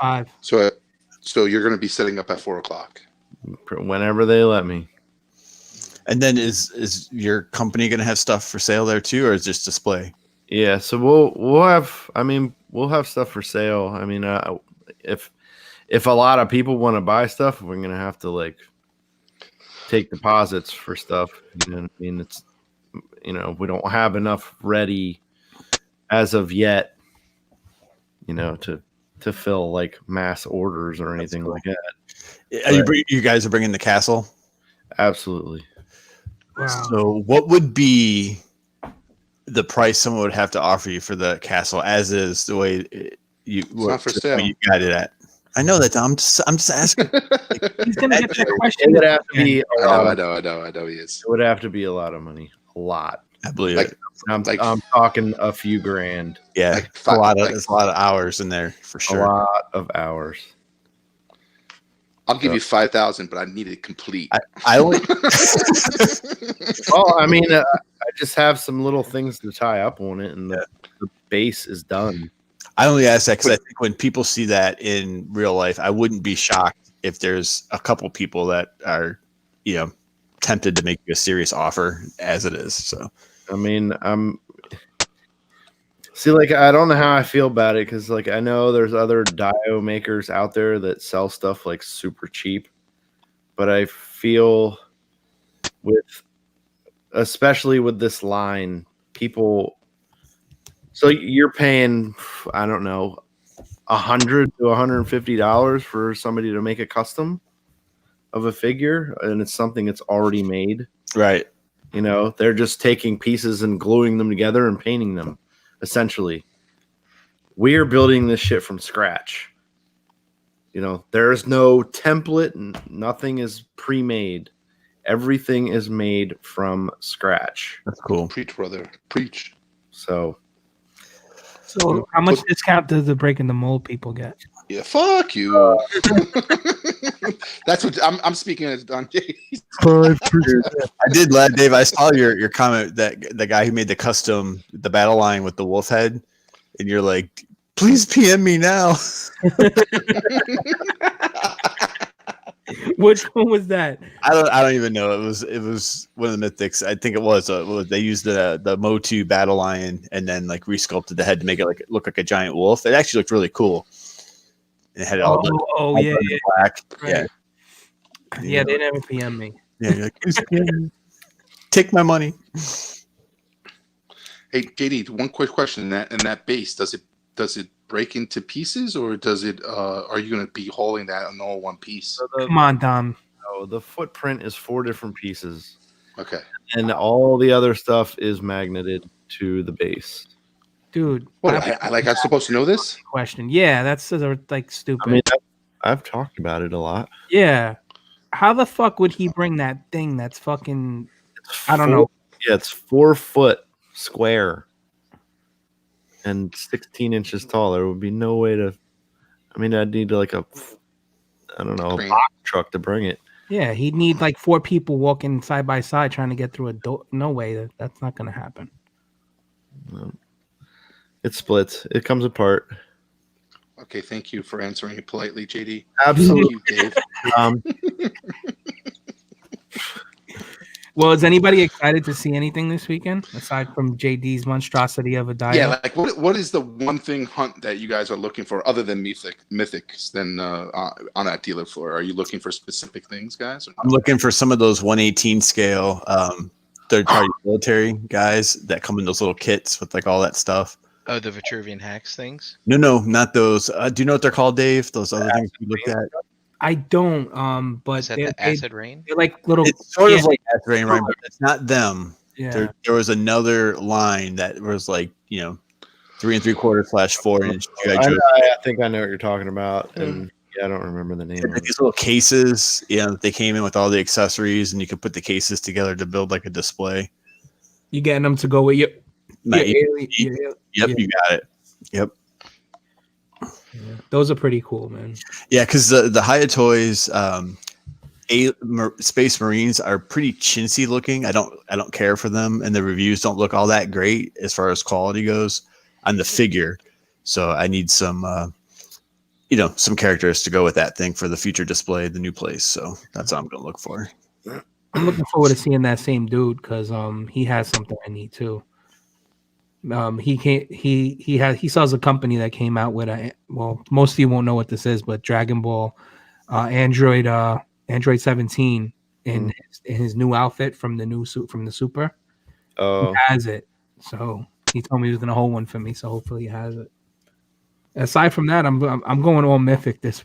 right? 5. So you're going to be setting up at 4 o'clock. Whenever they let me. And then is your company going to have stuff for sale there too, or is it just display? Yeah, so we'll have stuff for sale. I mean, if a lot of people want to buy stuff, we're gonna have to like take deposits for stuff. You know what I mean, it's we don't have enough ready as of yet. To fill like mass orders or anything like that. You guys are bringing the castle? Absolutely. Wow. So what would be the price someone would have to offer you for the castle as is, the way It's not for sale. you got it at? I know that. I'm just asking. He's gonna get that It question. would have to be a lot. I know he is. It would have to be a lot of money. A lot. I believe Like- it. I'm talking a few grand. Yeah, like it's a lot of like- there's a lot of hours in there for A sure. lot of hours. I'll give you 5,000, but I need it complete. I only Well, I mean, I just have some little things to tie up on it, and the base is done. I only ask that because I think when people see that in real life, I wouldn't be shocked if there's a couple people that are, tempted to make you a serious offer as it is. So, I mean, I don't know how I feel about it because, like, I know there's other dio makers out there that sell stuff like super cheap, but I feel especially with this line, people. So you're paying, I don't know, $100 to $150 for somebody to make a custom of a figure, and it's something that's already made. right. They're just taking pieces and gluing them together and painting them. Essentially, we're building this shit from scratch. there's no template, and nothing is pre-made. Everything is made from scratch. That's cool. Preach, brother. Preach. So how much discount does the Breaking the Mold people get? Yeah, fuck you. That's what I'm speaking as Don J. 5%. I did laugh, Dave. I saw your comment that the guy who made the battle line with the wolf head, and you're like, please PM me now. Which one was that? I don't even know. It was one of the mythics. I think it was. They used the Motu battle lion and then like resculpted the head to make it look like a giant wolf. It actually looked really cool. It had all yeah, black. right. Yeah, they never PM me. Yeah, you're like, please PM me. Take my money. Hey, JD, one quick question. In that base, does it break into pieces, or does it? Are you going to be hauling that in all one piece? Come on, Dom. No, the footprint is 4 different pieces. Okay. And all the other stuff is magneted to the base. Dude. What? I'm supposed to know this? Question. Yeah, that's like stupid. I mean, I've talked about it a lot. Yeah. How the fuck would he bring that thing that's fucking... I don't know. Yeah, it's 4 foot square and 16 inches tall. There would be no way to... I mean, I'd need like a box truck to bring it. Yeah, he'd need like 4 people walking side by side trying to get through a door. No way. That's not going to happen. It splits. It comes apart. Okay, thank you for answering it politely, JD. Absolutely. Thank you, Dave. Well, is anybody excited to see anything this weekend aside from JD's monstrosity of a diet? Yeah, like what is the one thing hunt that you guys are looking for other than mythics than on that dealer floor? Are you looking for specific things, guys? I'm looking for some of those 118 scale third-party military guys that come in those little kits with like all that stuff. Oh, the Vitruvian hacks things? No, not those. Do you know what they're called, Dave? Those other things we looked at? I don't. But Is that the acid rain? they're like little. It's sort of like acid rain, right? But it's not them. Yeah. There was another line that was like 3 3/4 / 4 inch. I think I know what you're talking about, and I don't remember the name. Like these little cases, they came in with all the accessories, and you could put the cases together to build like a display. You getting them to go with you? Yep, you got it. Yep. Yeah. Those are pretty cool, man. Yeah, because the Hayatoys, Space Marines are pretty chintzy looking. I don't care for them, and the reviews don't look all that great as far as quality goes on the figure. So I need some some characters to go with that thing for the future display, the new place. So that's what I'm gonna look for. I'm looking forward to seeing that same dude because he has something I need too. He sells a company that came out with most of you won't know what this is, but Dragon Ball Android 17 in his new outfit from the Super. Oh, he has it. So he told me he was gonna hold one for me. So hopefully he has it. Aside from that, I'm going all mythic this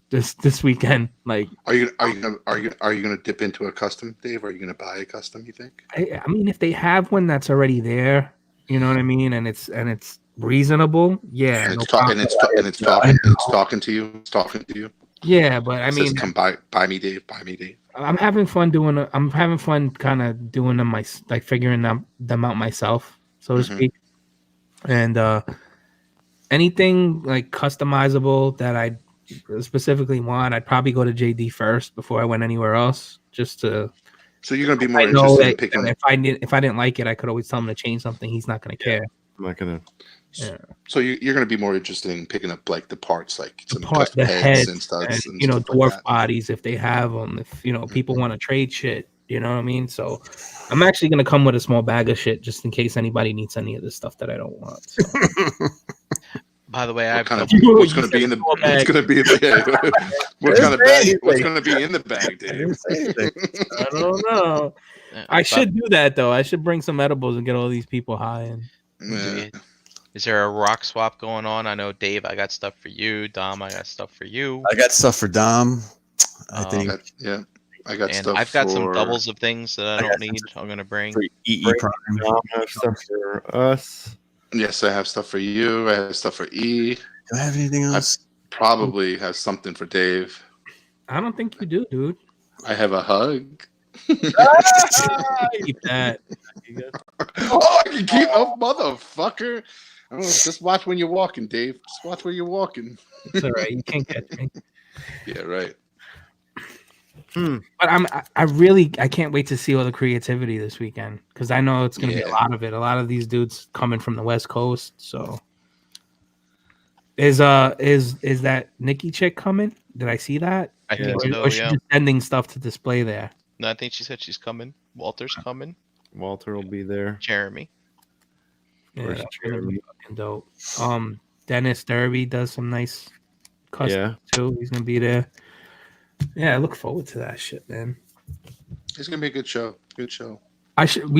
weekend. Like, are you gonna dip into a custom, Dave? Are you gonna buy a custom? You think? I mean, if they have one that's already there, you know what I mean, and it's reasonable, yeah. And it's talking to you. It's talking to you. Yeah, but I mean, come buy me, Dave. Buy me, Dave. I'm having fun kind of doing them figuring them out myself, so to speak. And anything like customizable that I specifically want, I'd probably go to JD first before I went anywhere else, just to. So you're gonna be more interested in picking. If I didn't like it, I could always tell him to change something. He's not gonna care. I'm not gonna. Yeah. So you're gonna be more interested in picking up like the parts, like some the heads and studs, and dwarf like bodies if they have them. If people want to trade shit, you know what I mean. So I'm actually gonna come with a small bag of shit just in case anybody needs any of this stuff that I don't want. So. By the way, what's going to be in the bag? What's going to be in the bag, Dave? I don't know. I should do that though. I should bring some edibles and get all these people high. Is there a rock swap going on? I know, Dave, I got stuff for you. Dom, I got stuff for you. I got stuff for Dom. I think. I got stuff. I've got some doubles of things that I don't need. I'm going to bring. For EE Prime. Dom has stuff for us. Yes, I have stuff for you. I have stuff for E. Do I have anything else? probably have something for Dave. I don't think you do, dude. I have a hug. Keep that. Oh, I can keep up, motherfucker. Oh, just watch when you're walking, Dave. Just watch where you're walking. It's all right. You can't catch me. Yeah, right. But I can't wait to see all the creativity this weekend because I know it's gonna be a lot of it. A lot of these dudes coming from the West Coast. So is that Nikki chick coming? Did I see that? I think so. Or she Yeah. just sending stuff to display there? No, I think she said she's coming. Walter's coming. Walter will be there. Jeremy. Yeah, Where's that's gonna be Jeremy? fucking dope. Dennis Derby does some nice custom too. He's gonna be there. Yeah, I look forward to that shit, man. It's gonna be a good show. Good show. I think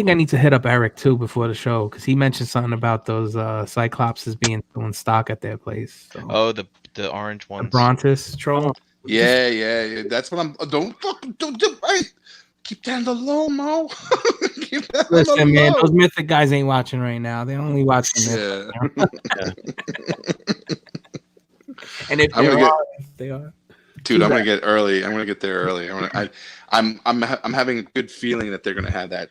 I need to hit up Eric too before the show because he mentioned something about those Cyclopses being still in stock at their place. So. Oh, the orange The ones. Brontis troll. Yeah. That's what I'm. Don't keep that on the low, Mo. Keep that on Listen, the man, low. those Mythic guys ain't watching right now. They're only watching this. Yeah. And if I'm they gonna are, they are. Dude, I'm gonna get early. I'm gonna get there early. I'm having a good feeling that they're gonna have that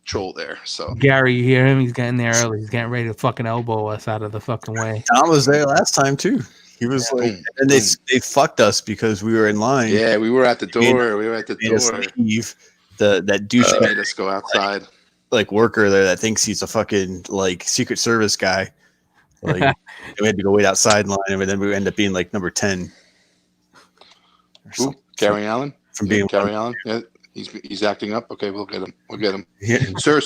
troll there. So Gary, you hear him? He's getting there early. He's getting ready to fucking elbow us out of the fucking way. Tom was there last time too. He was like, boom, and they fucked us because we were in line. yeah, we were at the door. We were at the Made us door. leave. That douche Made us go outside. like worker there that thinks he's a fucking like Secret Service guy. Like we had to go wait outside in line, and then we end up being like number 10. Ooh, Gary Allen. From being Gary Allen. Yeah, he's acting up. Okay, we'll get him. We'll get him. Yeah. Sir.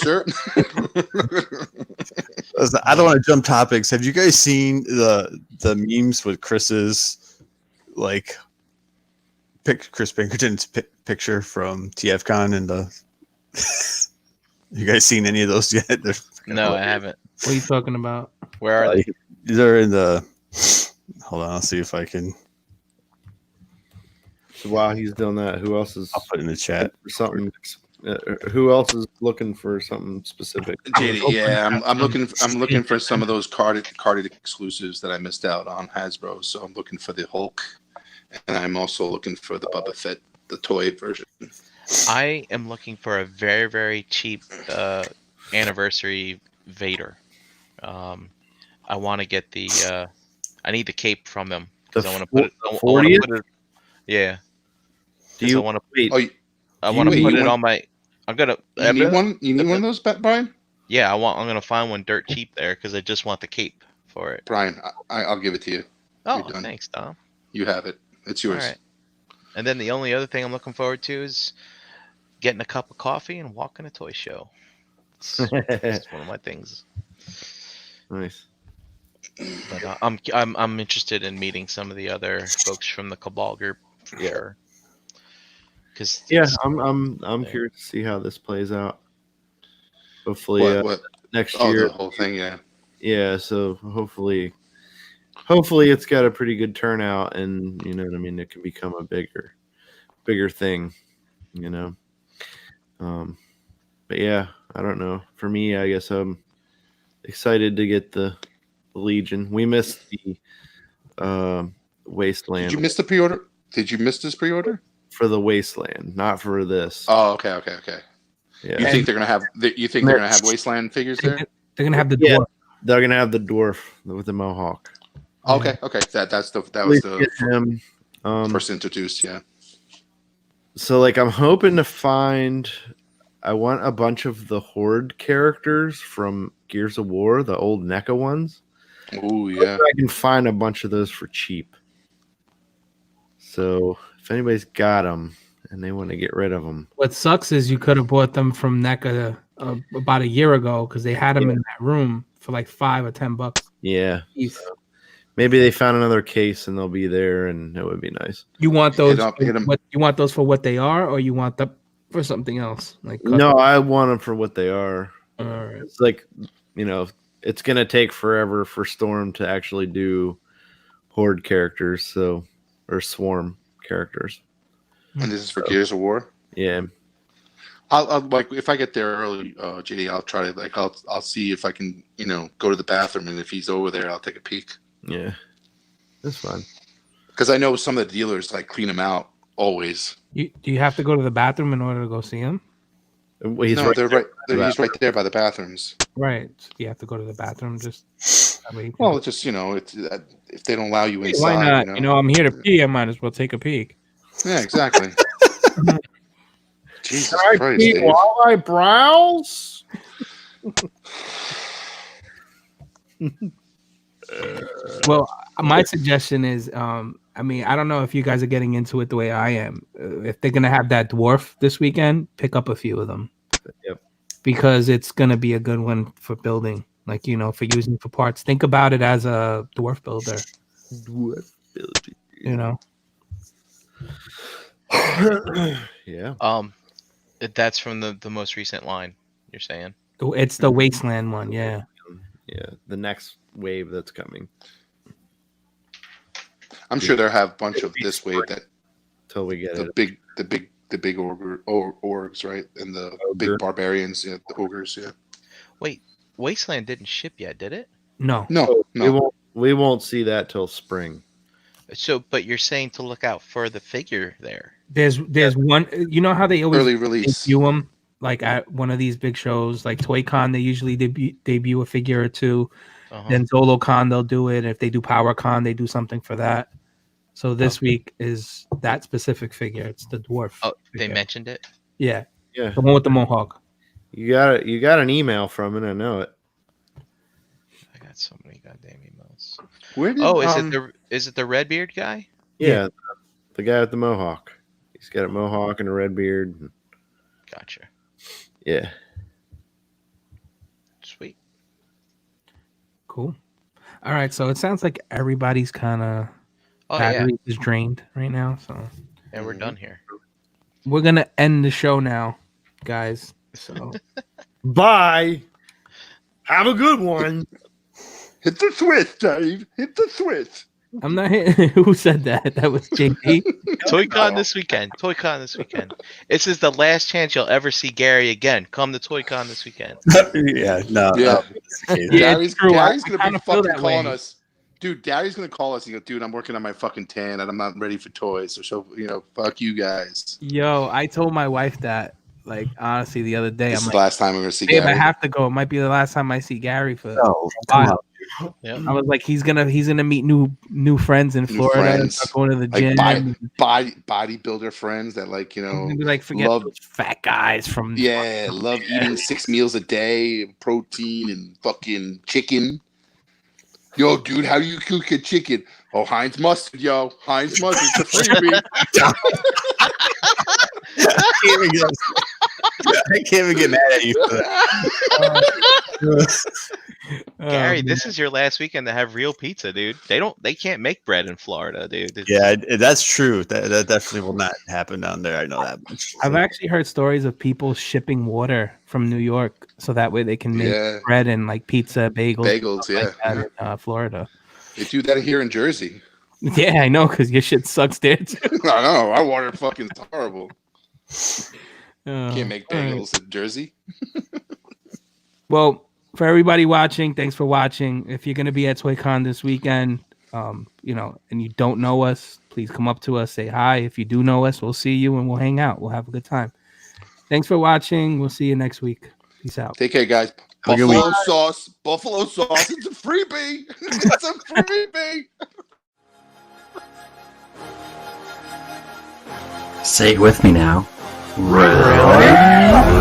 I don't want to jump topics. Have you guys seen the memes with Chris's like Chris Pinkerton's picture from TFCon and the? You guys seen any of those yet? No, I haven't. What are you talking about? Where are they? They're in the. Hold on, I'll see if I can. So while he's doing that, who else is I'll put it in the chat. for something? Who else is looking for something specific? JD, yeah, I'm looking for some of those carded exclusives that I missed out on Hasbro. So I'm looking for the Hulk, and I'm also looking for the Boba Fett, the toy version. I am looking for a very, very cheap anniversary Vader. I want to get the. I need the cape from them because I want to put it. I wanna 40th? put it. Yeah. Do you I want to. wait? Oh, I want to wait, put you it want- on my. I'm gonna. you need one? You need one of those, Brian? Yeah, I'm gonna find one dirt cheap there because I just want the cape for it. Brian, I'll give it to you. Oh, You're done. thanks, Tom. You have it. It's yours. All right. And then the only other thing I'm looking forward to is getting a cup of coffee and walking a toy show. It's one of my things. Nice. But I'm interested in meeting some of the other folks from the Cabal group for sure. Because Yeah, I'm curious to see how this plays out. Hopefully, What? next Oh, year. the whole thing, yeah. Yeah, so hopefully it's got a pretty good turnout, and you know what I mean. It can become a bigger thing, you know. But yeah, I don't know. For me, I guess I'm excited to get the Legion. We missed the Wasteland. Did you miss the pre-order? Did you miss this pre-order? For the Wasteland, not for this. Oh, okay. Yeah, You think they're gonna have? You think they're gonna have Wasteland figures there? They're gonna have the Yeah. dwarf. they're gonna have the dwarf with the mohawk. Okay. That was the Get him. first introduced. Yeah. So like I'm hoping to find I want a bunch of the Horde characters from Gears of War, the old NECA ones. Oh yeah. I can find a bunch of those for cheap. So if anybody's got them and they want to get rid of them, What sucks is you could have bought them from NECA about a year ago because they had them in that room for like $5 or $10 yeah, each. maybe they found another case and they'll be there, and it would be nice. You want those? Hit 'em. What you want those for? What they are, or you want them for something else? Like No, I want them for what they are. All right. It's like, you know, it's gonna take forever for Storm to actually do Horde characters, or Swarm characters. And this is for Gears of War. Yeah. I'll like if I get there early, JD. I'll try to I'll see if I can go to the bathroom, and if he's over there, I'll take a peek. Yeah, that's fine. Because I know some of the dealers like clean them out always. Do you have to go to the bathroom in order to go see him? Well, he's No, right they're there right. by the He's right there by the bathrooms. Right. So you have to go to the bathroom just. That way you can- Well, it's just it's, if they don't allow you Hey, inside, why not? I'm here to pee. I might as well take a peek. Yeah, exactly. Jesus Christ, Pete, Dave. while I browse. Well, my suggestion is, I mean, I don't know if you guys are getting into it the way I am. If they're gonna have that dwarf this weekend, pick up a few of them. Yep. Because it's gonna be a good one for building, like for using for parts. Think about it as a dwarf builder. Yeah. That's from the most recent line. You're saying? It's the wasteland one, yeah. Yeah. The next wave that's coming. I'm sure they'll have a bunch of this wave that Till we get the it. big orgs, right, and the big barbarians, the ogres, yeah. Wait, Wasteland didn't ship yet, did it? No. We won't see that till spring. So, but you're saying to look out for the figure there. There's one. You know how they always Early release. debut them like at one of these big shows, like ToyCon. They usually debut a figure or two. Uh-huh. Then ZoloCon they'll do it. If they do PowerCon, they do something for that. So this week is that specific figure. It's the dwarf. Oh, they figure. mentioned it. Yeah, Yeah. the one with the mohawk. You got an email from it, I know it. I got so many goddamn emails. Where did, Oh, is it the Redbeard guy? Yeah. The guy with the mohawk. He's got a mohawk and a red beard. Gotcha. Yeah. Sweet. Cool. All right, so it sounds like everybody's kind of Oh yeah, battery is drained right now. So and we're done here. we're gonna end the show now, guys. So Bye. Have a good one. hit the switch, Dave. Hit the switch. I'm not hitting. Who said that? That was JP. ToyCon this weekend. ToyCon this weekend. This is the last chance you'll ever see Gary again. Come to ToyCon this weekend. Yeah, no. Yeah. Yeah, Gary's it's true. Gary's I gonna kinda be feel fucking that calling way. us. Dude, Gary's gonna call us and go, dude, I'm working on my fucking tan and I'm not ready for toys. So fuck you guys. Yo, I told my wife that, like, honestly, the other day. This I'm is like, the last time we're gonna see babe, Gary. I have to go. It might be the last time I see Gary for No, a come while. on. Yeah. I was like, he's gonna meet new friends in New Florida and friends. start going to the Like gym. bodybuilder friends that like And be like, forget love- those fat guys from love eating 6 meals a day, protein and fucking chicken. Yo, dude, how do you cook a chicken? Oh, Heinz mustard, yo. Heinz mustard, it's a freebie. I can't even get mad at you for that. Gary, this is your last weekend to have real pizza, dude. They can't make bread in Florida, dude. Yeah, that's true. That definitely will not happen down there. I know that much. I've actually heard stories of people shipping water from New York so that way they can make Yeah. bread and like pizza, bagels, Bagels, stuff like yeah. that in Florida. They do that here in Jersey. Yeah, I know, because your shit sucks there too. I know. Our water fucking horrible. Oh, Can't make all right. bagels in Jersey. Well, for everybody watching, thanks for watching. If you're going to be at ToyCon this weekend, and you don't know us, please come up to us, say hi. If you do know us, we'll see you and we'll hang out. We'll have a good time. Thanks for watching. We'll see you next week. Peace out. Take care, guys. Have a good Buffalo sauce. Buffalo sauce. It's a freebie. It's a freebie. Say it with me now. Well.